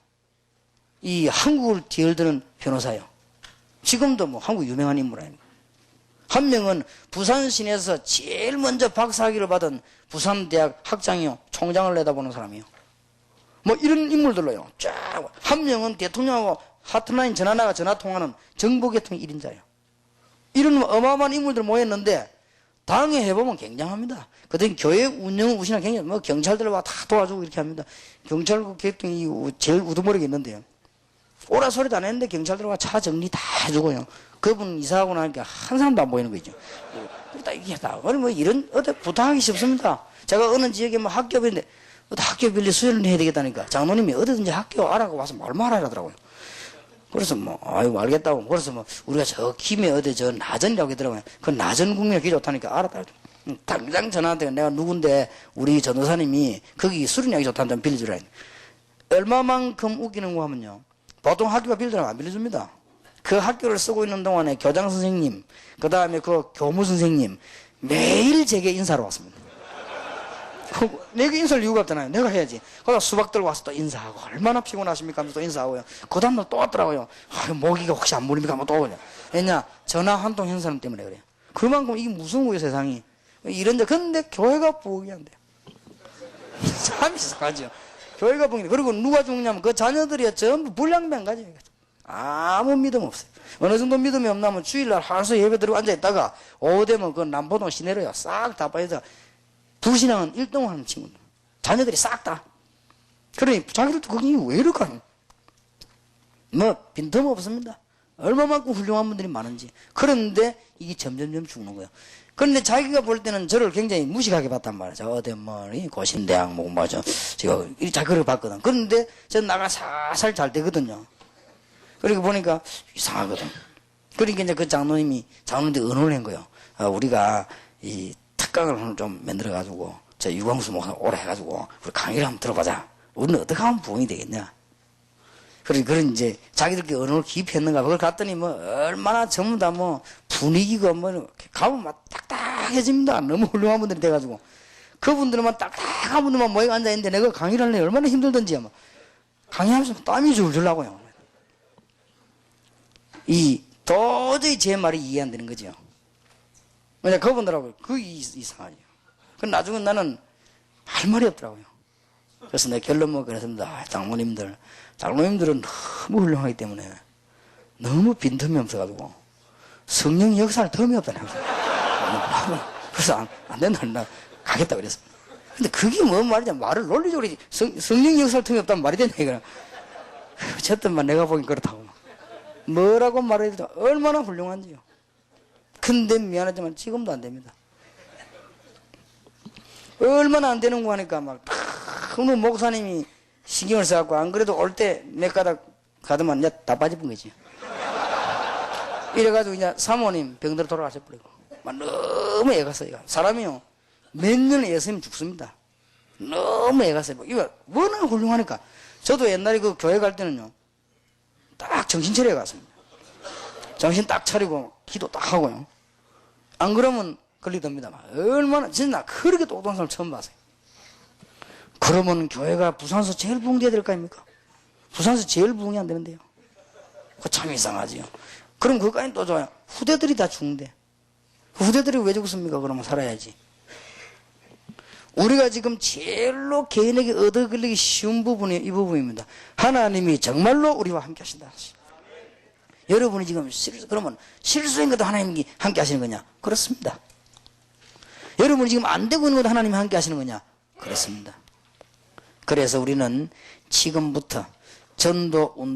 이 한국을 뒤흔드는 변호사예요. 지금도 뭐 한국 유명한 인물 아닙니까? 한 명은 부산 시내에서 제일 먼저 박사학위를 받은 부산대학 학장이요. 총장을 내다보는 사람이요. 뭐 이런 인물들로요. 쫙. 한 명은 대통령하고 하트라인 전화나가 전화 통하는 정보계통 1인자예요. 이런 어마어마한 인물들 모였는데 당에 해보면 굉장합니다. 그때 교회 운영을 우신하 굉장히 뭐 경찰들과 다 도와주고 이렇게 합니다. 경찰국 계통이 제일 우두머리가 있는데요. 오라 소리도 안 했는데 경찰들과 차 정리 다 해주고요. 그분 이사하고 나니까 한 사람도 안 보이는 거죠. 그러다 이게 다 뭐 이런 어디 부탁하기 쉽습니다. 제가 어느 지역에 뭐 학교 빌는데 학교 빌리 수련을 해야 되겠다니까 장로님이 어디든지 학교 알아고 와서 말하라더라고요. 그래서 뭐 아이고 알겠다고. 그래서 뭐 우리가 저 김에 어디 저 나전이라고 하더라고요. 그 나전 국민이 기 좋다니까 알았다. 당장 전화한테 내가 누군데 우리 전도사님이 거기 수련하기 좋다는 좀 빌려주라. 얼마만큼 웃기는 거 하면요. 보통 학교가 빌려주면 안 빌려줍니다. 그 학교를 쓰고 있는 동안에 교장 선생님, 그 다음에 그 교무 선생님 매일 제게 인사로 왔습니다. 내가 인사할 이유가 없잖아요. 내가 해야지. 그러다 수박 들고 와서 또 인사하고, 얼마나 피곤하십니까 하면서 또 인사하고요. 그 다음날 또 왔더라고요. 아, 모기가 혹시 안 물립니까? 하면 또 오냐. 왜냐? 전화 한 통 한 사람 때문에 그래요. 그만큼 이게 무슨 거예요, 세상이. 이런데, 근데 교회가 부흥이 안 돼요. 참 이상하죠. 교회가 부흥이 돼. 그리고 누가 죽냐면 그 자녀들이 전부 불량배 안 가져요. 아무 믿음 없어요. 어느 정도 믿음이 없나면 주일날 하루서 예배 드리고 앉아있다가 오후 되면 그 남포동 시내로요. 싹 다 빠져서 불신앙은 1등을 하는 친구들. 자녀들이 싹 다. 그러니 자기들도 그게 왜 이럴까? 뭐 빈틈 없습니다. 얼마만큼 훌륭한 분들이 많은지. 그런데 이게 점점점 죽는 거예요. 그런데 자기가 볼 때는 저를 굉장히 무식하게 봤단 말이에요. 저 어디 뭐 고신대학 뭐 맞아. 제가 자기를 봤거든. 그런데 저 나가 살살 잘 되거든요. 그리고 보니까 이상하거든. 그러니까 이제 그 장로님한테 의논을 한 거예요. 우리가 이 특강을 좀 만들어가지고, 저 유광수 목사 오래 해가지고, 우리 강의를 한번 들어보자. 우리는 어떻게 하면 부흥이 되겠냐. 그런 이제 자기들끼리 의논을 깊이 했는가. 그걸 갔더니 뭐, 얼마나 전부 다 뭐, 분위기가 뭐, 이렇게 가면 막 딱딱해집니다. 너무 훌륭한 분들이 돼가지고. 그분들만 딱딱한 분들만 모여 앉아있는데 내가 강의를 하려니 얼마나 힘들던지 아마. 강의하면서 땀이 줄줄 나고요. 도저히 제 말이 이해 안 되는 거죠. 왜냐, 그분들하고 이상하죠. 그 나중에 나는 할 말이 없더라고요. 그래서 내 결론 뭐 그랬습니다. 장로님들은 너무 훌륭하기 때문에 너무 빈틈이 없어가지고 성령 역사를 틈이 없다는 거죠. 그래서 안 된다, 나 가겠다 그랬어. 근데 그게 뭔 말이냐. 말을 논리적으로 성령 역사를 틈이 없다면 말이 되냐, 이거는. 어쨌든 내가 보긴 그렇다고. 뭐라고 말해도 얼마나 훌륭한지요. 근데 미안하지만 지금도 안 됩니다. 얼마나 안 되는 거 하니까 막 어느 목사님이 신경을 써갖고 안 그래도 올 때 몇 가닥 가더만 이제 다 빠져본 거지. 이래가지고 이제 사모님 병들어 돌아가셔버리고 막 너무 애갔어요. 사람이요 몇 년 애쓰면 죽습니다. 너무 애갔어요. 이거 워낙 훌륭하니까. 저도 옛날에 그 교회 갈 때는요 딱 정신 차려 갔습니다. 정신 딱 차리고 기도 딱 하고요. 안 그러면 걸리답니다. 얼마나 진짜 그렇게 똑똑한 사람 처음 봤어요. 그러면 교회가 부산에서 제일 부흥돼야 될 거 아닙니까? 부산에서 제일 부흥이 안 되는데요. 그거 참 이상하지요. 그럼 그거까지 또 좋아요. 후대들이 다 죽는데. 후대들이 왜 죽습니까? 그러면 살아야지. 우리가 지금 제일로 개인에게 얻어 걸리기 쉬운 부분이 이 부분입니다. 하나님이 정말로 우리와 함께 하신다. 여러분이 지금 그러면 실수인 것도 하나님이 함께 하시는 거냐? 그렇습니다. 여러분이 지금 안 되고 있는 것도 하나님이 함께 하시는 거냐? 그렇습니다. 그래서 우리는 지금부터 전도 운동